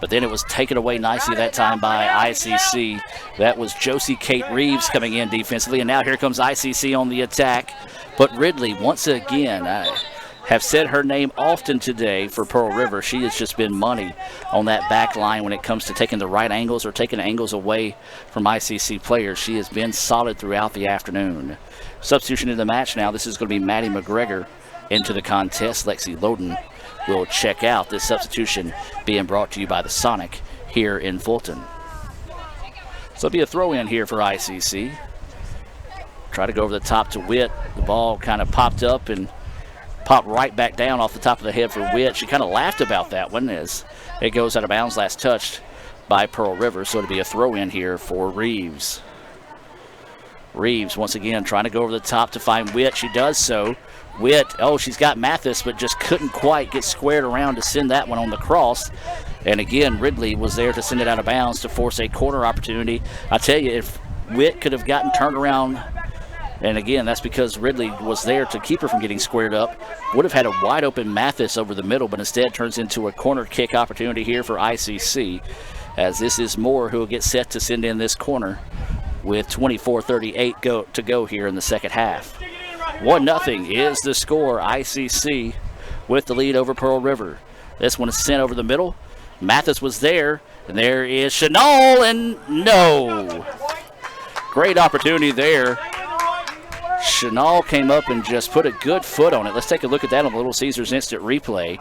but then it was taken away nicely that time by ICC. That was Josie Kate Reeves coming in defensively, and now here comes ICC on the attack. But Ridley, once again, I have said her name often today for Pearl River. She has just been money on that back line when it comes to taking the right angles or taking angles away from ICC players. She has been solid throughout the afternoon. Substitution in the match now. This is going to be Maddie McGregor into the contest. Lexi Loden will check out. This substitution being brought to you by the Sonic here in Fulton. So it'll be a throw in here for ICC. Try to go over the top to Witt. The ball kind of popped up and popped right back down off the top of the head for Witt. She kind of laughed about that one as it goes out of bounds, last touched by Pearl River. So it'll be a throw in here for Reeves. Reeves once again trying to go over the top to find Witt. She does so. Witt, she's got Mathis, but just couldn't quite get squared around to send that one on the cross. And again, Ridley was there to send it out of bounds to force a corner opportunity. I tell you, if Witt could have gotten turned around, and again, that's because Ridley was there to keep her from getting squared up, would have had a wide open Mathis over the middle, but instead turns into a corner kick opportunity here for ICC. as this is Moore who will get set to send in this corner with 24:38 to go here in the second half. 1-0 is the score. ICC with the lead over Pearl River. This one is sent over the middle. Mathis was there, and there is Chenal, and no. Great opportunity there. Chenal came up and just put a good foot on it. Let's take a look at that on Little Caesars instant replay.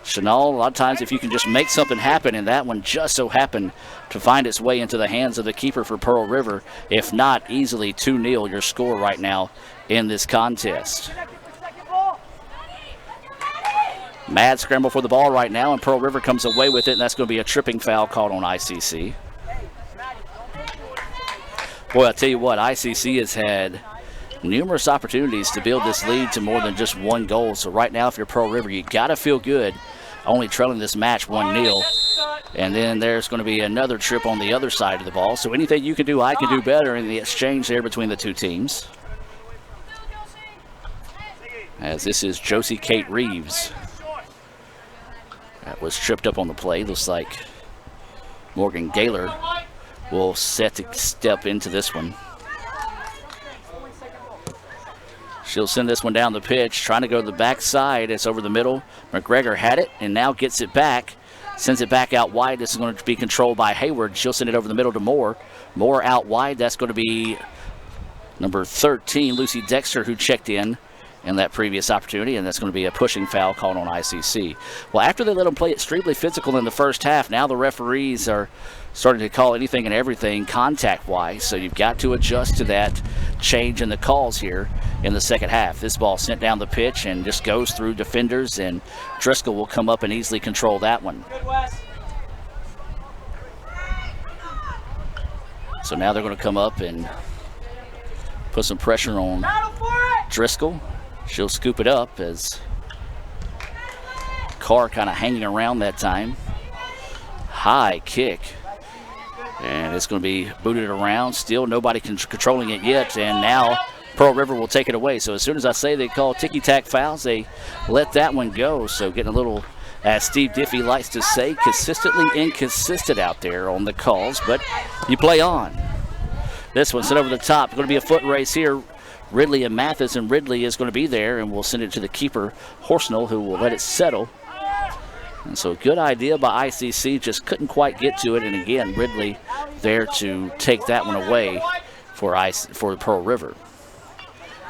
Chenal, a lot of times if you can just make something happen, and that one just so happened to find its way into the hands of the keeper for Pearl River. If not, easily 2-0 your score right now in this contest. Mad scramble for the ball right now, and Pearl River comes away with it, and that's going to be a tripping foul called on ICC. Boy, I'll tell you what, ICC has had numerous opportunities to build this lead to more than just one goal. So right now, if you're Pearl River, you got to feel good only trailing this match 1-0. And then there's going to be another trip on the other side of the ball. So anything you can do, I can do better in the exchange there between the two teams. As this is Josie Kate Reeves. That was tripped up on the play. Looks like Morgan Gaylor will set to step into this one. She'll send this one down the pitch, trying to go to the backside. It's over the middle. McGregor had it and now gets it back. Sends it back out wide. This is going to be controlled by Hayward. She'll send it over the middle to Moore. Moore out wide. That's going to be number 13, Lucy Dexter, who checked in that previous opportunity, and that's going to be a pushing foul called on ICC. Well, after they let them play extremely physical in the first half, now the referees are starting to call anything and everything contact-wise, so you've got to adjust to that change in the calls here in the second half. This ball sent down the pitch and just goes through defenders, and Driscoll will come up and easily control that one. So now they're going to come up and put some pressure on Driscoll. She'll scoop it up as Carr kind of hanging around that time. High kick. And it's going to be booted around. Still nobody controlling it yet. And now Pearl River will take it away. So as soon as I say they call ticky-tack fouls, they let that one go. So getting a little, as Steve Diffie likes to say, consistently inconsistent out there on the calls. But you play on. This one sent over the top. Going to be a foot race here. Ridley and Mathis, and Ridley is going to be there, and we'll send it to the keeper, Horsnell, who will let it settle. And so good idea by ICC, just couldn't quite get to it. And again, Ridley there to take that one away for Pearl River.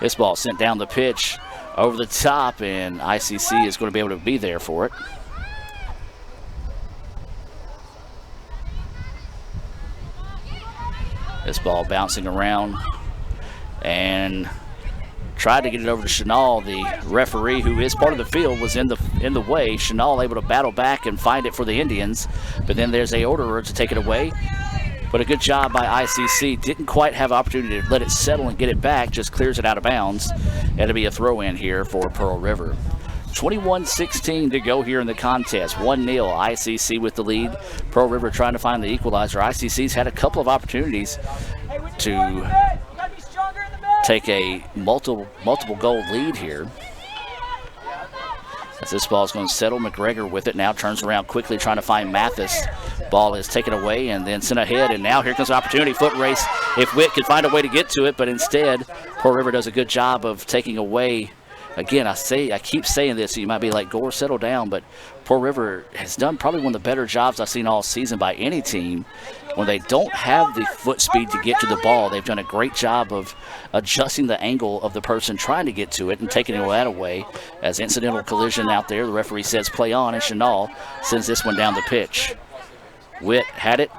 This ball sent down the pitch over the top, and ICC is going to be able to be there for it. This ball bouncing around and tried to get it over to Chenal. The referee, who is part of the field, was in the way. Chenal able to battle back and find it for the Indians, but then there's a orderer to take it away. But a good job by ICC. Didn't quite have opportunity to let it settle and get it back, just clears it out of bounds. It'll be a throw-in here for Pearl River. 21-16 to go here in the contest. 1-0, ICC with the lead. Pearl River trying to find the equalizer. ICC's had a couple of opportunities to take a multiple goal lead here. As this ball is going to settle, McGregor with it now, turns around quickly trying to find Mathis. Ball is taken away and then sent ahead, and now here comes the opportunity. Foot race if Witt can find a way to get to it, but instead Pearl River does a good job of taking away. Again, I keep saying this, so you might be like, Gore, settle down, but Pearl River has done probably one of the better jobs I've seen all season by any team. When they don't have the foot speed to get to the ball, they've done a great job of adjusting the angle of the person trying to get to it and taking that away. As incidental collision out there, the referee says play on, and Chenal sends this one down the pitch. Witt had it,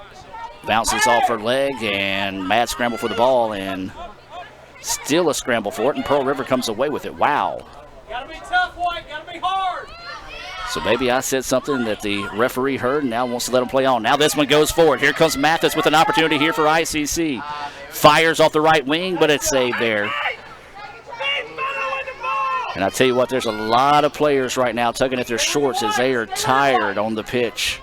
bounces off her leg, and mad scramble for the ball, and still a scramble for it, and Pearl River comes away with it. Wow. Gotta be tough, White. Gotta be hard. So maybe I said something that the referee heard and now wants to let him play on. Now this one goes forward. Here comes Mathis with an opportunity here for ICC. Fires off the right wing, but it's saved there. And I tell you what, there's a lot of players right now tugging at their shorts as they are tired on the pitch.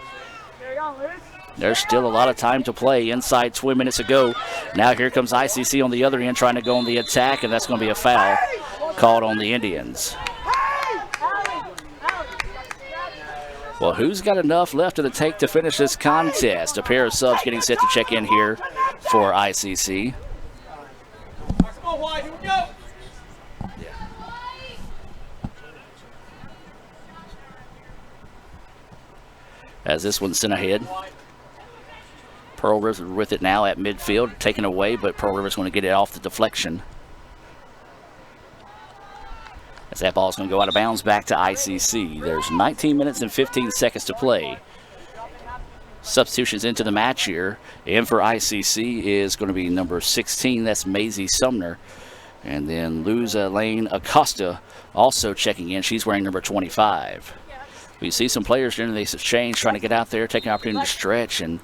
There's still a lot of time to play. Inside 20 minutes to go. Now here comes ICC on the other end trying to go on the attack, and that's going to be a foul called on the Indians. Well, who's got enough left in the tank to finish this contest? A pair of subs getting set to check in here for ICC. Come on, White, here we go. As this one's sent ahead. Pearl River with it now at midfield, taken away, but Pearl River's going to get it off the deflection. As that ball's going to go out of bounds back to ICC. There's 19 minutes and 15 seconds to play. Substitutions into the match here. And for ICC is going to be number 16. That's Maisie Sumner. And then Luza Lane Acosta also checking in. She's wearing number 25. We see some players during this exchange trying to get out there, take an opportunity to stretch. And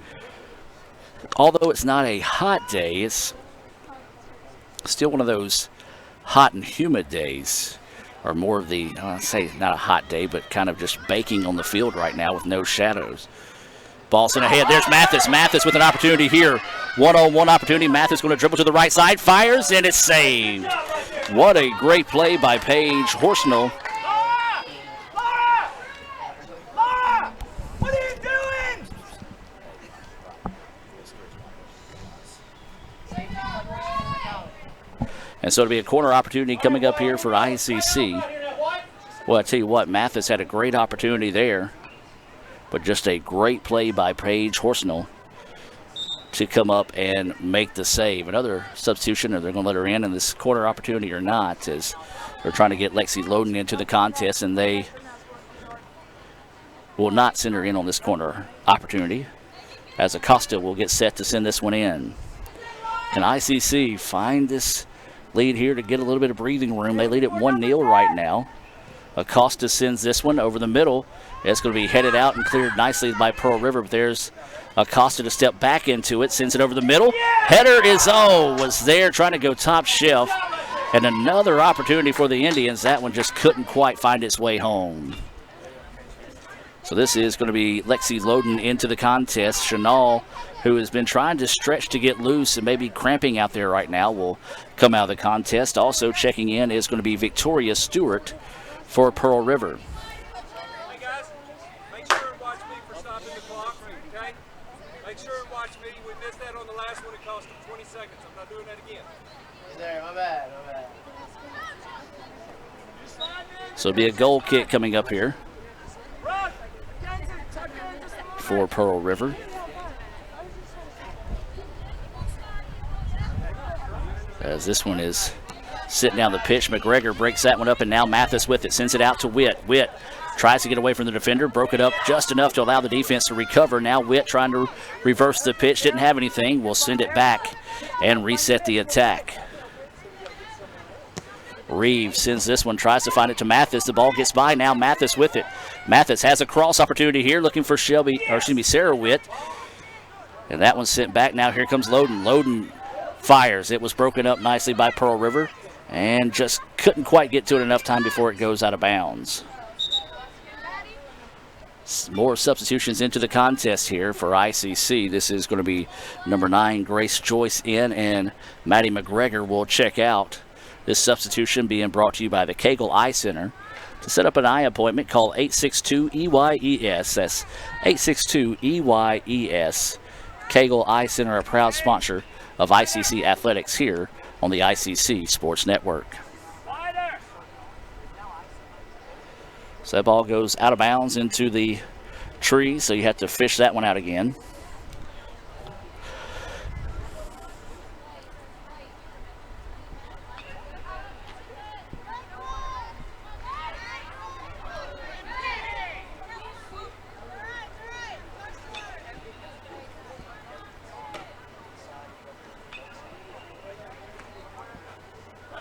although it's not a hot day, it's still one of those hot and humid days. Or more of the, I'd say not a hot day, but kind of just baking on the field right now with no shadows. Ball sent ahead. There's Mathis. Mathis with an opportunity here. One-on-one opportunity. Mathis going to dribble to the right side. Fires, and it's saved. What a great play by Paige Horsnell. Laura! What are you doing? And so it'll be a corner opportunity coming up here for ICC. Well, I tell you what, Mathis had a great opportunity there, but just a great play by Paige Horsnell to come up and make the save. Another substitution, or they're going to let her in this corner opportunity or not, as they're trying to get Lexi Loden into the contest, and they will not send her in on this corner opportunity, as Acosta will get set to send this one in. Can ICC find this lead here to get a little bit of breathing room? They lead at 1-0 right now. Acosta sends this one over the middle. It's going to be headed out and cleared nicely by Pearl River, but there's Acosta to step back into it, sends it over the middle. Header is, was there trying to go top shelf. And another opportunity for the Indians. That one just couldn't quite find its way home. So this is going to be Lexi Loden into the contest. Chanel, who has been trying to stretch to get loose and maybe cramping out there right now, will come out of the contest. Also checking in is going to be Victoria Stewart for Pearl River. Hey guys, make sure and watch me for stopping the clock, okay? Make sure and watch me. We missed that on the last one. It cost them 20 seconds. I'm not doing that again. There, my bad. So it'll be a goal kick coming up here for Pearl River. As this one is sitting down the pitch, McGregor breaks that one up, and now Mathis with it, sends it out to Witt. Witt tries to get away from the defender, broke it up just enough to allow the defense to recover. Now Witt trying to reverse the pitch, didn't have anything. Will send it back and reset the attack. Reeves sends this one, tries to find it to Mathis. The ball gets by. Now Mathis with it. Mathis has a cross opportunity here, looking for Sarah Witt. And that one's sent back. Now here comes Loden. Loden fires. It was broken up nicely by Pearl River and just couldn't quite get to it enough time before it goes out of bounds. More substitutions into the contest here for ICC. This is going to be number 9, Grace Joyce in, and Maddie McGregor will check out. This substitution being brought to you by the Kegel Eye Center. To set up an eye appointment, call 862-EYES. That's 862-EYES. Kegel Eye Center, a proud sponsor of ICC Athletics here on the ICC Sports Network. So that ball goes out of bounds into the tree, so you have to fish that one out again.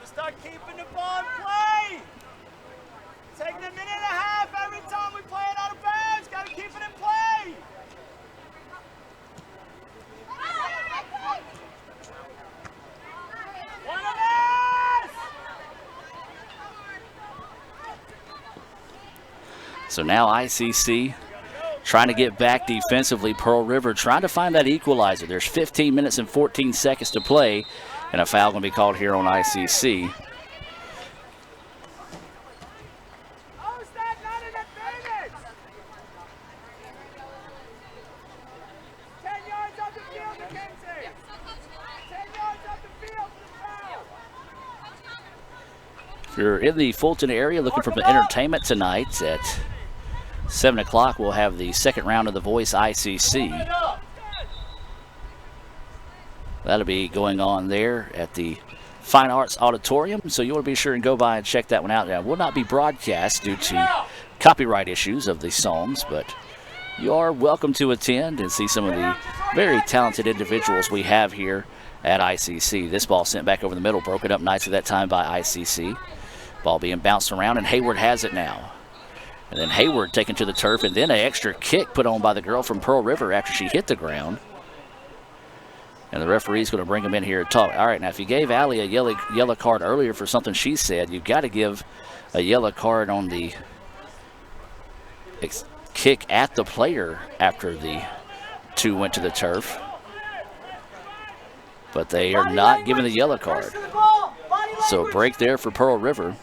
Start keeping the ball in play. Taking a minute and a half every time we play it out of bounds. Got to keep it in play. One of us. So now ICC trying to get back defensively. Pearl River trying to find that equalizer. There's 15 minutes and 14 seconds to play, and a foul going to be called here on ICC. If you're in the Fulton area looking for entertainment tonight at 7 o'clock, we'll have the second round of The Voice ICC. That'll be going on there at the Fine Arts Auditorium, so you want to be sure and go by and check that one out. Now, it will not be broadcast due to copyright issues of the songs, but you are welcome to attend and see some of the very talented individuals we have here at ICC. This ball sent back over the middle, broken up nicely that time by ICC. Ball being bounced around, and Hayward has it now. And then Hayward taken to the turf, and then an extra kick put on by the girl from Pearl River after she hit the ground. And the referee's going to bring him in here to talk. All right, now if you gave Allie a yellow card earlier for something she said, you've got to give a yellow card on the kick at the player after the two went to the turf. But they are not giving the yellow card. So a break there for Pearl River.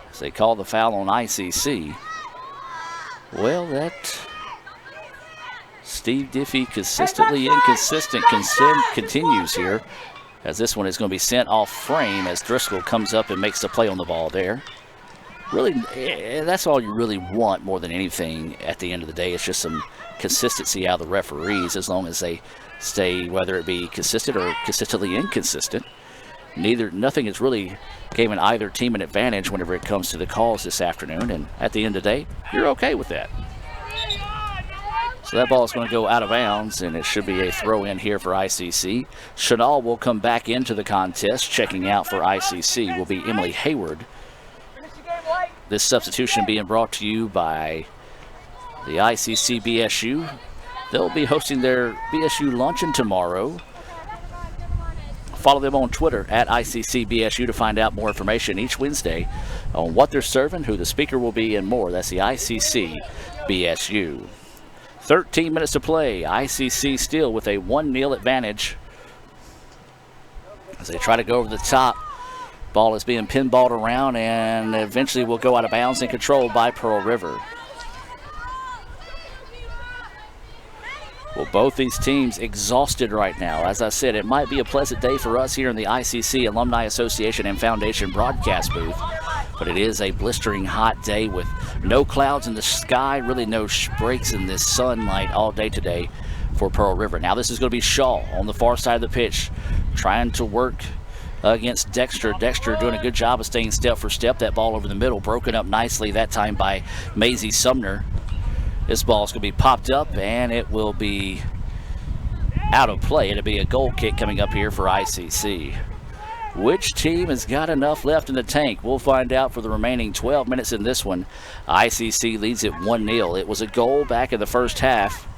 As they call the foul on ICC. Well, that Steve Diffie consistently inconsistent continues here, as this one is going to be sent off frame as Driscoll comes up and makes the play on the ball there. Really, that's all you really want more than anything at the end of the day. It's just some consistency out of the referees, as long as they stay, whether it be consistent or consistently inconsistent. Nothing has really given either team an advantage whenever it comes to the calls this afternoon, and at the end of the day, you're okay with that. So that ball is going to go out of bounds, and it should be a throw in here for ICC. Chanel will come back into the contest. Checking out for ICC will be Emily Hayward. This substitution being brought to you by the ICC BSU. They'll be hosting their BSU luncheon tomorrow. Follow them on Twitter at ICC BSU to find out more information each Wednesday on what they're serving, who the speaker will be, and more. That's the ICC BSU. 13 minutes to play. ICC still with a 1-0 advantage as they try to go over the top. Ball is being pinballed around and eventually will go out of bounds and controlled by Pearl River. Well, both these teams exhausted right now. As I said, it might be a pleasant day for us here in the ICC Alumni Association and Foundation broadcast booth, but it is a blistering hot day with no clouds in the sky, really no breaks in this sunlight all day today for Pearl River. Now this is going to be Shaw on the far side of the pitch, trying to work against Dexter. Dexter doing a good job of staying step for step. That ball over the middle, broken up nicely that time by Maisie Sumner. This ball is going to be popped up, and it will be out of play. It'll be a goal kick coming up here for ICC. Which team has got enough left in the tank? We'll find out for the remaining 12 minutes in this one. ICC leads it 1-0. It was a goal back in the first half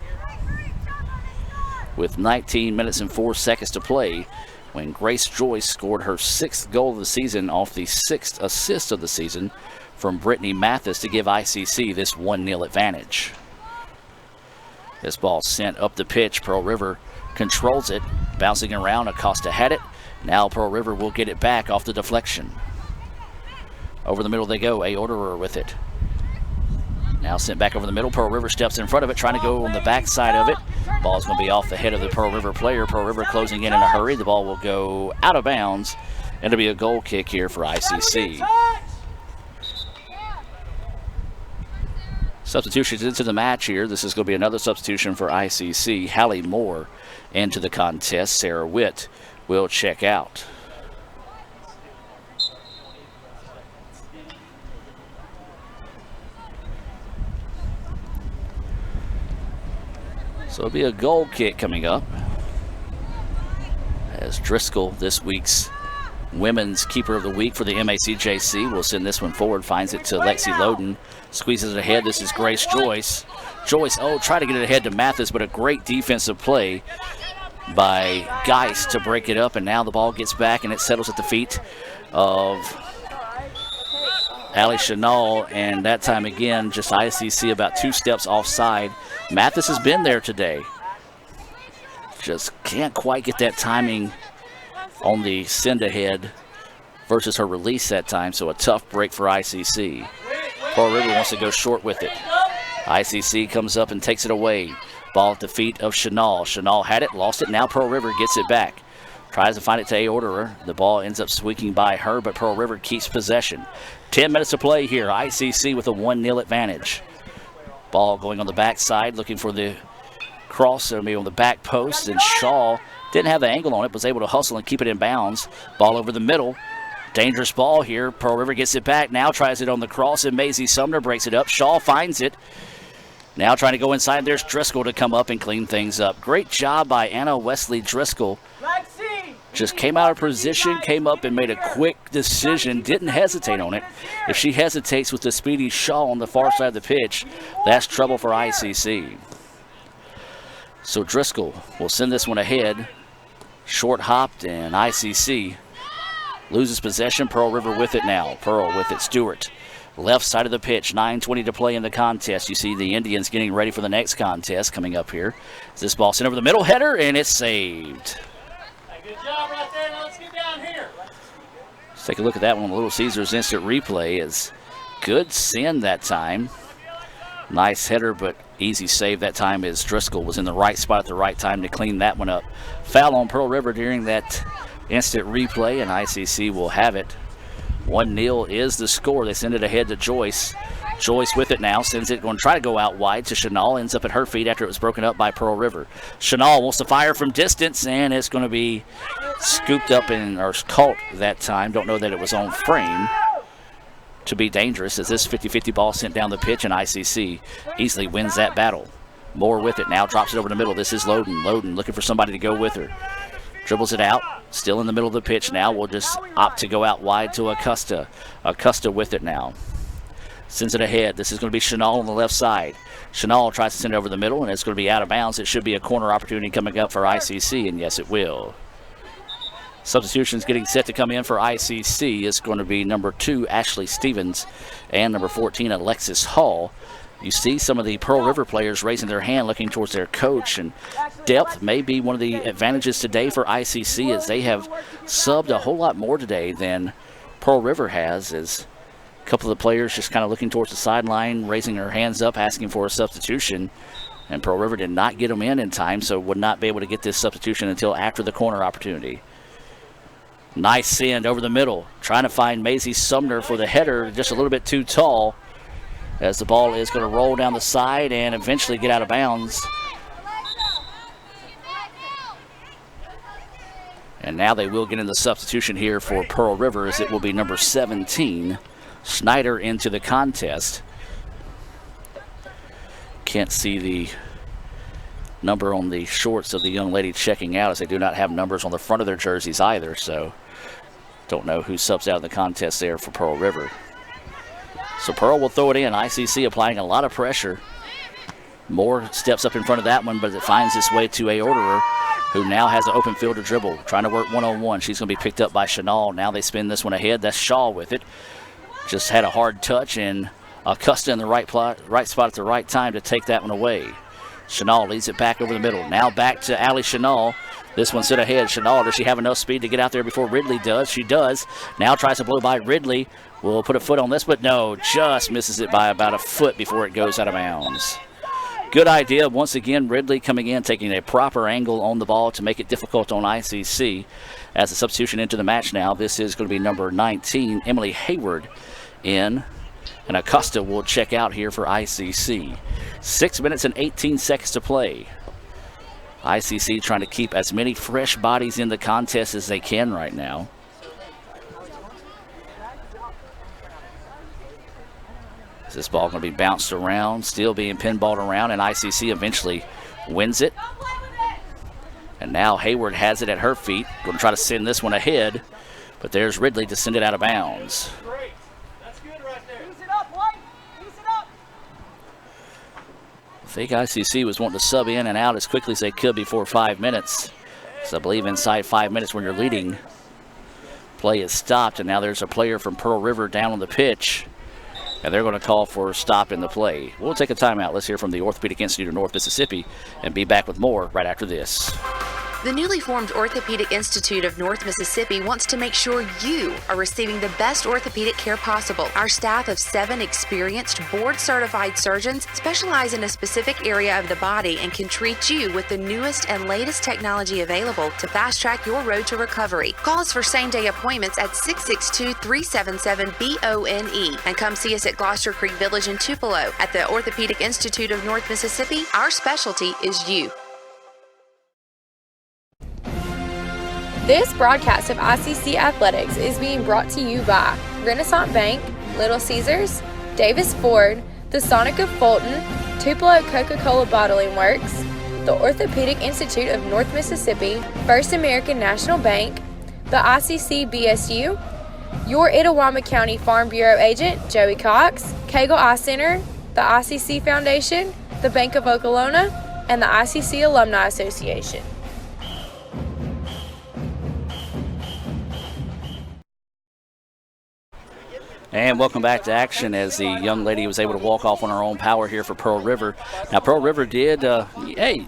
with 19 minutes and 4 seconds to play when Grace Joyce scored her 6th goal of the season off the 6th assist of the season from Brittany Mathis to give ICC this 1-0 advantage. This ball sent up the pitch. Pearl River controls it, bouncing around. Acosta had it. Now Pearl River will get it back off the deflection. Over the middle they go. A Orderer with it. Now sent back over the middle. Pearl River steps in front of it, trying to go on the back side of it. Ball's going to be off the head of the Pearl River player. Pearl River closing in a hurry. The ball will go out of bounds, and it'll be a goal kick here for ICC. Substitutions into the match here. This is going to be another substitution for ICC. Hallie Moore into the contest. Sarah Witt will check out. So it'll be a goal kick coming up as Driscoll, this week's Women's Keeper of the Week for the MACJC, will send this one forward, finds it to Lexi Loden, squeezes it ahead. This is Grace Joyce. Joyce, try to get it ahead to Mathis, but a great defensive play by Geist to break it up, and now the ball gets back and it settles at the feet of Allie Chanel, and that time again, just ICC about 2 steps offside. Mathis has been there today. Just can't quite get that timing on the send ahead versus her release that time, so a tough break for ICC. Pearl River wants to go short with it. ICC comes up and takes it away. Ball at the feet of Chanel. Chanel had it, lost it. Now Pearl River gets it back. Tries to find it to Aorterer. The ball ends up squeaking by her, but Pearl River keeps possession. 10 minutes to play here. ICC with a 1-0 advantage. Ball going on the backside, looking for the cross. It'll be on the back post, and Shaw didn't have the angle on it, was able to hustle and keep it in bounds. Ball over the middle. Dangerous ball here. Pearl River gets it back. Now tries it on the cross, and Maisie Sumner breaks it up. Shaw finds it. Now trying to go inside. There's Driscoll to come up and clean things up. Great job by Anna Wesley Driscoll. Just came out of position, came up and made a quick decision, didn't hesitate on it. If she hesitates with the speedy Shaw on the far side of the pitch, that's trouble for ICC. So Driscoll will send this one ahead. Short hopped, and ICC loses possession. Pearl River with it now. Pearl with it. Stewart. Left side of the pitch, 9:20 to play in the contest. You see the Indians getting ready for the next contest coming up here. This ball sent over the middle, header, and it's saved. Good job right there. Now let's get down here. Let's take a look at that one. Little Caesars instant replay is good send that time. Nice header, but easy save that time as Driscoll was in the right spot at the right time to clean that one up. Foul on Pearl River during that instant replay, and ICC will have it. 1-0 is the score. They send it ahead to Joyce. Joyce with it now, sends it, going to try to go out wide to Chenal, ends up at her feet after it was broken up by Pearl River. Chenal wants to fire from distance, and it's going to be scooped up or caught that time. Don't know that it was on frame to be dangerous as this 50-50 ball sent down the pitch, and ICC easily wins that battle. Moore with it now, drops it over the middle. This is Loden. Loden looking for somebody to go with her. Dribbles it out, still in the middle of the pitch now. We'll just opt to go out wide to Acosta. Acosta with it now. Sends it ahead. This is going to be Chenal on the left side. Chenal tries to send it over the middle, and it's going to be out of bounds. It should be a corner opportunity coming up for ICC, and yes, it will. Substitutions getting set to come in for ICC is going to be number 2, Ashley Stevens, and number 14, Alexis Hall. You see some of the Pearl River players raising their hand, looking towards their coach, and depth may be one of the advantages today for ICC as they have subbed a whole lot more today than Pearl River has, as a couple of the players just kind of looking towards the sideline, raising their hands up, asking for a substitution. And Pearl River did not get them in time, so would not be able to get this substitution until after the corner opportunity. Nice send over the middle, trying to find Maisie Sumner for the header, just a little bit too tall, as the ball is going to roll down the side and eventually get out of bounds. And now they will get in the substitution here for Pearl River, as it will be number 17, Schneider, into the contest. Can't see the number on the shorts of the young lady checking out, as they do not have numbers on the front of their jerseys either, so don't know who subs out of the contest there for Pearl River. So Pearl will throw it in. ICC applying a lot of pressure. Moore steps up in front of that one, but it finds its way to Aorterer, who now has an open field to dribble, trying to work one-on-one. She's going to be picked up by Chenal. Now they spin this one ahead. That's Shaw with it. Just had a hard touch, and Acosta in the right spot at the right time to take that one away. Chenal leads it back over the middle. Now back to Allie Chenal. This one set ahead. Chenal, does she have enough speed to get out there before Ridley does? She does. Now tries to blow by Ridley. Will put a foot on this, but no, just misses it by about a foot before it goes out of bounds. Good idea. Once again, Ridley coming in, taking a proper angle on the ball to make it difficult on ICC. As a substitution into the match now, this is going to be number 19, Emily Hayward, in. And Acosta will check out here for ICC. 6 minutes and 18 seconds to play. ICC trying to keep as many fresh bodies in the contest as they can right now. This ball going to be bounced around, still being pinballed around, and ICC eventually wins it. And now Hayward has it at her feet. Going to try to send this one ahead, but there's Ridley to send it out of bounds. I think ICC was wanting to sub in and out as quickly as they could before 5 minutes. So I believe inside 5 minutes when you're leading, play is stopped, and now there's a player from Pearl River down on the pitch. And they're going to call for a stop in the play. We'll take a timeout. Let's hear from the Orthopedic Institute of North Mississippi and be back with more right after this. The newly formed Orthopedic Institute of North Mississippi wants to make sure you are receiving the best orthopedic care possible. Our staff of 7 experienced, board-certified surgeons specialize in a specific area of the body and can treat you with the newest and latest technology available to fast-track your road to recovery. Call us for same-day appointments at 662-377-BONE and come see us at Gloucester Creek Village in Tupelo. At the Orthopedic Institute of North Mississippi, our specialty is you. This broadcast of ICC Athletics is being brought to you by Renaissance Bank, Little Caesars, Davis Ford, the Sonic of Fulton, Tupelo Coca-Cola Bottling Works, the Orthopedic Institute of North Mississippi, First American National Bank, the ICC BSU, your Itawamba County Farm Bureau agent, Joey Cox, Cagle Eye Center, the ICC Foundation, the Bank of Okolona, and the ICC Alumni Association. And welcome back to action as the young lady was able to walk off on her own power here for Pearl River. Now, Pearl River did, hey,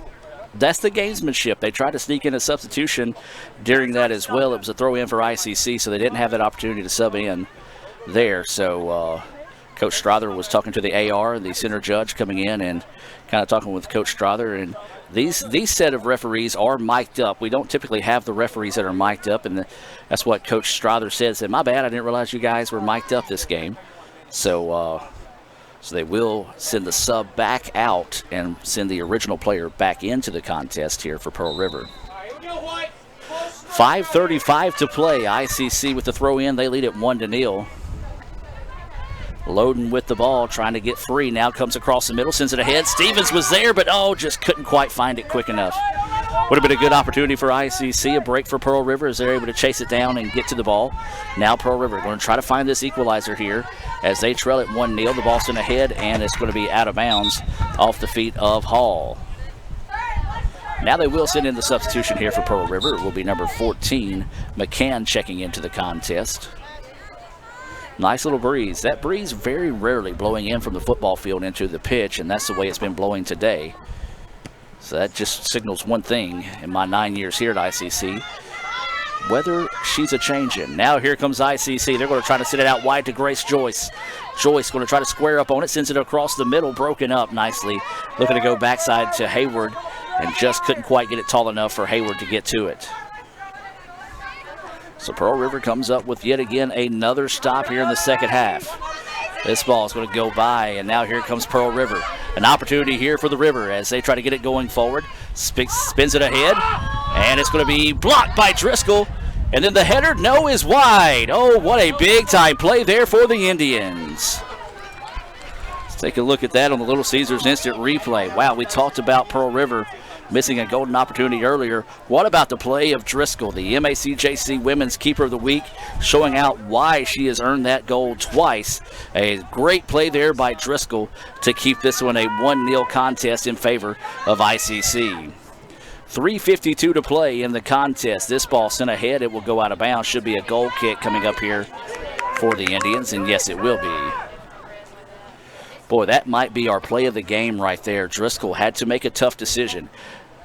that's the gamesmanship. They tried to sneak in a substitution during that as well. It was a throw-in for ICC, so they didn't have that opportunity to sub in there. So Coach Strother was talking to the AR, the center judge, coming in and kind of talking with Coach Strother. And these set of referees are mic'd up. We don't typically have the referees that are mic'd up, and that's what Coach Strother said, my bad, I didn't realize you guys were mic'd up this game. So they will send the sub back out and send the original player back into the contest here for Pearl River. 5:35 to play. ICC with the throw in. They lead it 1-0. Loden with the ball, trying to get free. Now comes across the middle, sends it ahead. Stevens was there, but just couldn't quite find it quick enough. Would have been a good opportunity for ICC, a break for Pearl River as they're able to chase it down and get to the ball. Now Pearl River going to try to find this equalizer here as they trail it 1-0. The ball's sent ahead, and it's going to be out of bounds off the feet of Hall. Now they will send in the substitution here for Pearl River. It will be number 14, McCann, checking into the contest. Nice little breeze. That breeze very rarely blowing in from the football field into the pitch, and that's the way it's been blowing today. So that just signals one thing in my 9 years here at ICC. Weather, she's a changing. Now here comes ICC. They're going to try to sit it out wide to Grace Joyce. Joyce going to try to square up on it, sends it across the middle, broken up nicely. Looking to go backside to Hayward, and just couldn't quite get it tall enough for Hayward to get to it. So Pearl River comes up with yet again another stop here in the second half. This ball is going to go by, and now here comes Pearl River. An opportunity here for the River as they try to get it going forward. Spins it ahead, and it's going to be blocked by Driscoll. And then the header, is wide. Oh, what a big-time play there for the Indians. Let's take a look at that on the Little Caesars instant replay. Wow, we talked about Pearl River missing a golden opportunity earlier. What about the play of Driscoll, the MACJC Women's Keeper of the Week, showing out why she has earned that goal twice. A great play there by Driscoll to keep this one a 1-0 contest in favor of ICC. 3:52 to play in the contest. This ball sent ahead. It will go out of bounds. Should be a goal kick coming up here for the Indians, and yes, it will be. Boy, that might be our play of the game right there. Driscoll had to make a tough decision.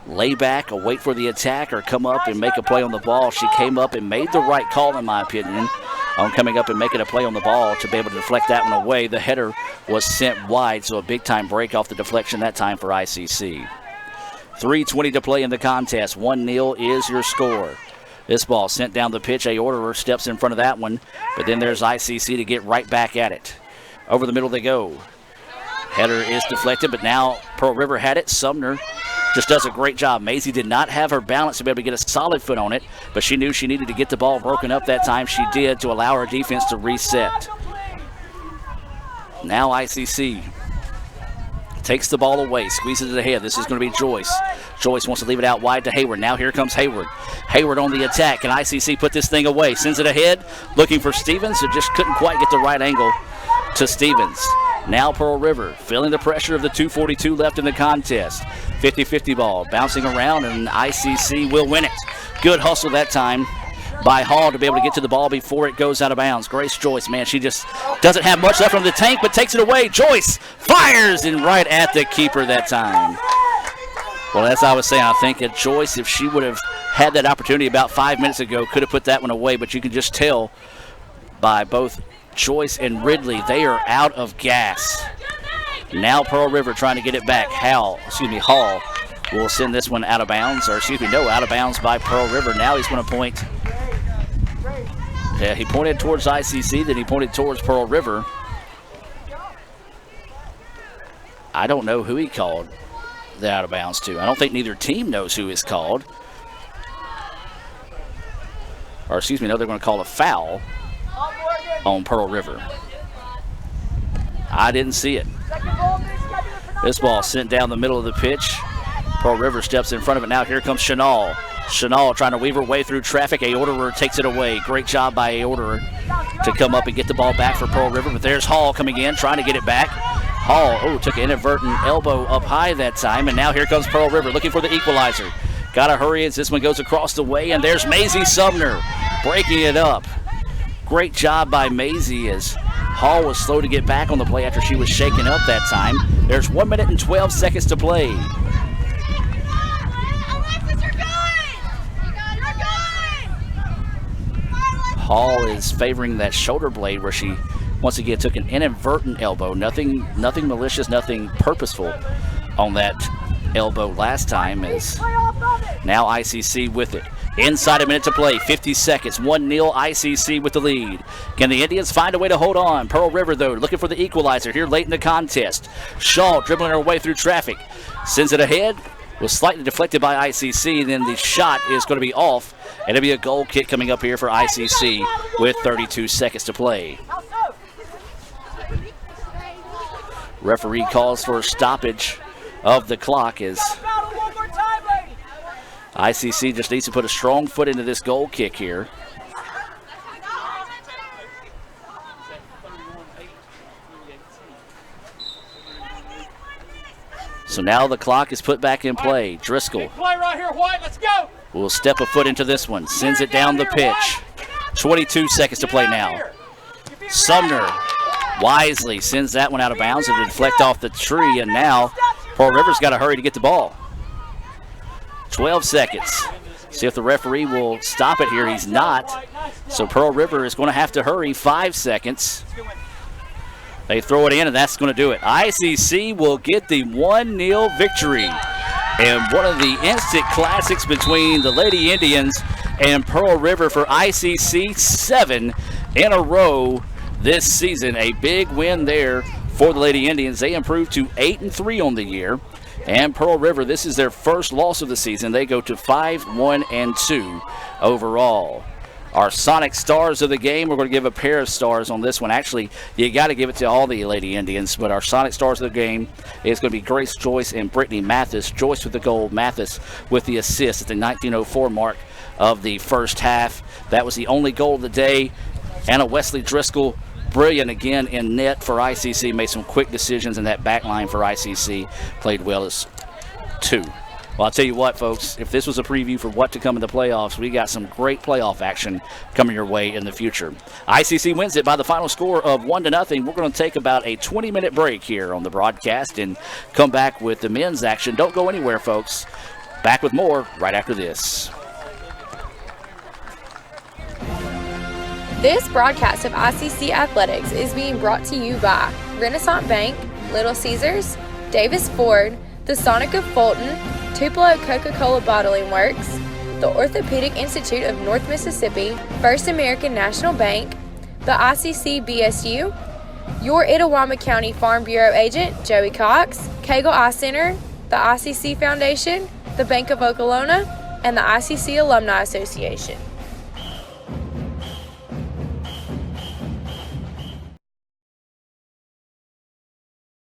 Lay back or wait for the attack or come up and make a play on the ball. She came up and made the right call, in my opinion, on coming up and making a play on the ball to be able to deflect that one away. The header was sent wide, so a big-time break off the deflection that time for ICC. 3:20 to play in the contest. 1-0 is your score. This ball sent down the pitch. A orderer steps in front of that one, but then there's ICC to get right back at it. Over the middle they go. Header is deflected, but now Pearl River had it. Sumner just does a great job. Maisie did not have her balance to be able to get a solid foot on it, but she knew she needed to get the ball broken up that time. She did, to allow her defense to reset. Now ICC takes the ball away, squeezes it ahead. This is going to be Joyce. Joyce wants to leave it out wide to Hayward. Now here comes Hayward. Hayward on the attack. Can ICC put this thing away? Sends it ahead, looking for Stevens, who just couldn't quite get the right angle to Stevens. Now Pearl River feeling the pressure of the 2:42 left in the contest. 50-50 ball bouncing around, and ICC will win it. Good hustle that time by Hall to be able to get to the ball before it goes out of bounds. Grace Joyce, man, she just doesn't have much left from the tank, but takes it away. Joyce fires in right at the keeper that time. Well, as I was saying, I think that Joyce, if she would have had that opportunity about 5 minutes ago, could have put that one away, but you can just tell by both Joyce and Ridley, they are out of gas. Now Pearl River trying to get it back. Hall will send this one out of bounds, out of bounds by Pearl River. Now he's going to point. Yeah, he pointed towards ICC, then he pointed towards Pearl River. I don't know who he called the out of bounds to. I don't think neither team knows who is called. Or no, they're going to call a foul on Pearl River. I didn't see it. This ball sent down the middle of the pitch. Pearl River steps in front of it now. Here comes Chanel. Chanel trying to weave her way through traffic. Aorderer takes it away. Great job by Aorderer to come up and get the ball back for Pearl River. But there's Hall coming in, trying to get it back. Hall, took an inadvertent elbow up high that time. And now here comes Pearl River looking for the equalizer. Got to hurry as this one goes across the way. And there's Maisie Sumner breaking it up. Great job by Maisie as Hall was slow to get back on the play after she was shaken up that time. There's 1 minute and 12 seconds to play. Hall is favoring that shoulder blade where she once again took an inadvertent elbow. Nothing malicious, nothing purposeful on that elbow last time. Is now ICC with it. Inside a minute to play, 50 seconds, 1-0 ICC with the lead. Can the Indians find a way to hold on? Pearl River, though, looking for the equalizer here late in the contest. Shaw dribbling her way through traffic. Sends it ahead. Was slightly deflected by ICC. Then the shot is going to be off. And it'll be a goal kick coming up here for ICC with 32 seconds to play. Referee calls for a stoppage of the clock as ICC just needs to put a strong foot into this goal kick here. So now the clock is put back in play. Driscoll Play right here, White. Let's go. will step a foot into this one. Sends it down the pitch. 22 seconds to play now. Sumner wisely sends that one out of bounds and deflect off the tree. And now Pearl River's got to hurry to get the ball. 12 seconds. See if the referee will stop it here. He's not. So Pearl River is going to have to hurry. 5 seconds. They throw it in, and that's going to do it. ICC will get the 1-0 victory. And one of the instant classics between the Lady Indians and Pearl River for ICC. 7 in a row this season. A big win there for the Lady Indians. They improved to 8-3 on the year. And Pearl River, this is their first loss of the season. They go to 5-1-2 overall. Our Sonic Stars of the game, we're going to give a pair of stars on this one. Actually, you got to give it to all the Lady Indians, but our Sonic Stars of the game is going to be Grace Joyce and Brittany Mathis. Joyce with the goal, Mathis with the assist at the 19:04 mark of the first half. That was the only goal of the day. Anna Wesley Driscoll, brilliant again in net for ICC, made some quick decisions, in that back line for ICC played well as two. Well, I'll tell you what, folks, if this was a preview for what to come in the playoffs, we got some great playoff action coming your way in the future. ICC wins it by the final score of 1-0. We're going to take about a 20-minute break here on the broadcast and come back with the men's action. Don't go anywhere, folks. Back with more right after this. This broadcast of ICC Athletics is being brought to you by Renaissance Bank, Little Caesars, Davis Ford, the Sonic of Fulton, Tupelo Coca-Cola Bottling Works, the Orthopedic Institute of North Mississippi, First American National Bank, the ICC BSU, your Itawamba County Farm Bureau agent, Joey Cox, Cagle Eye Center, the ICC Foundation, the Bank of Okolona, and the ICC Alumni Association.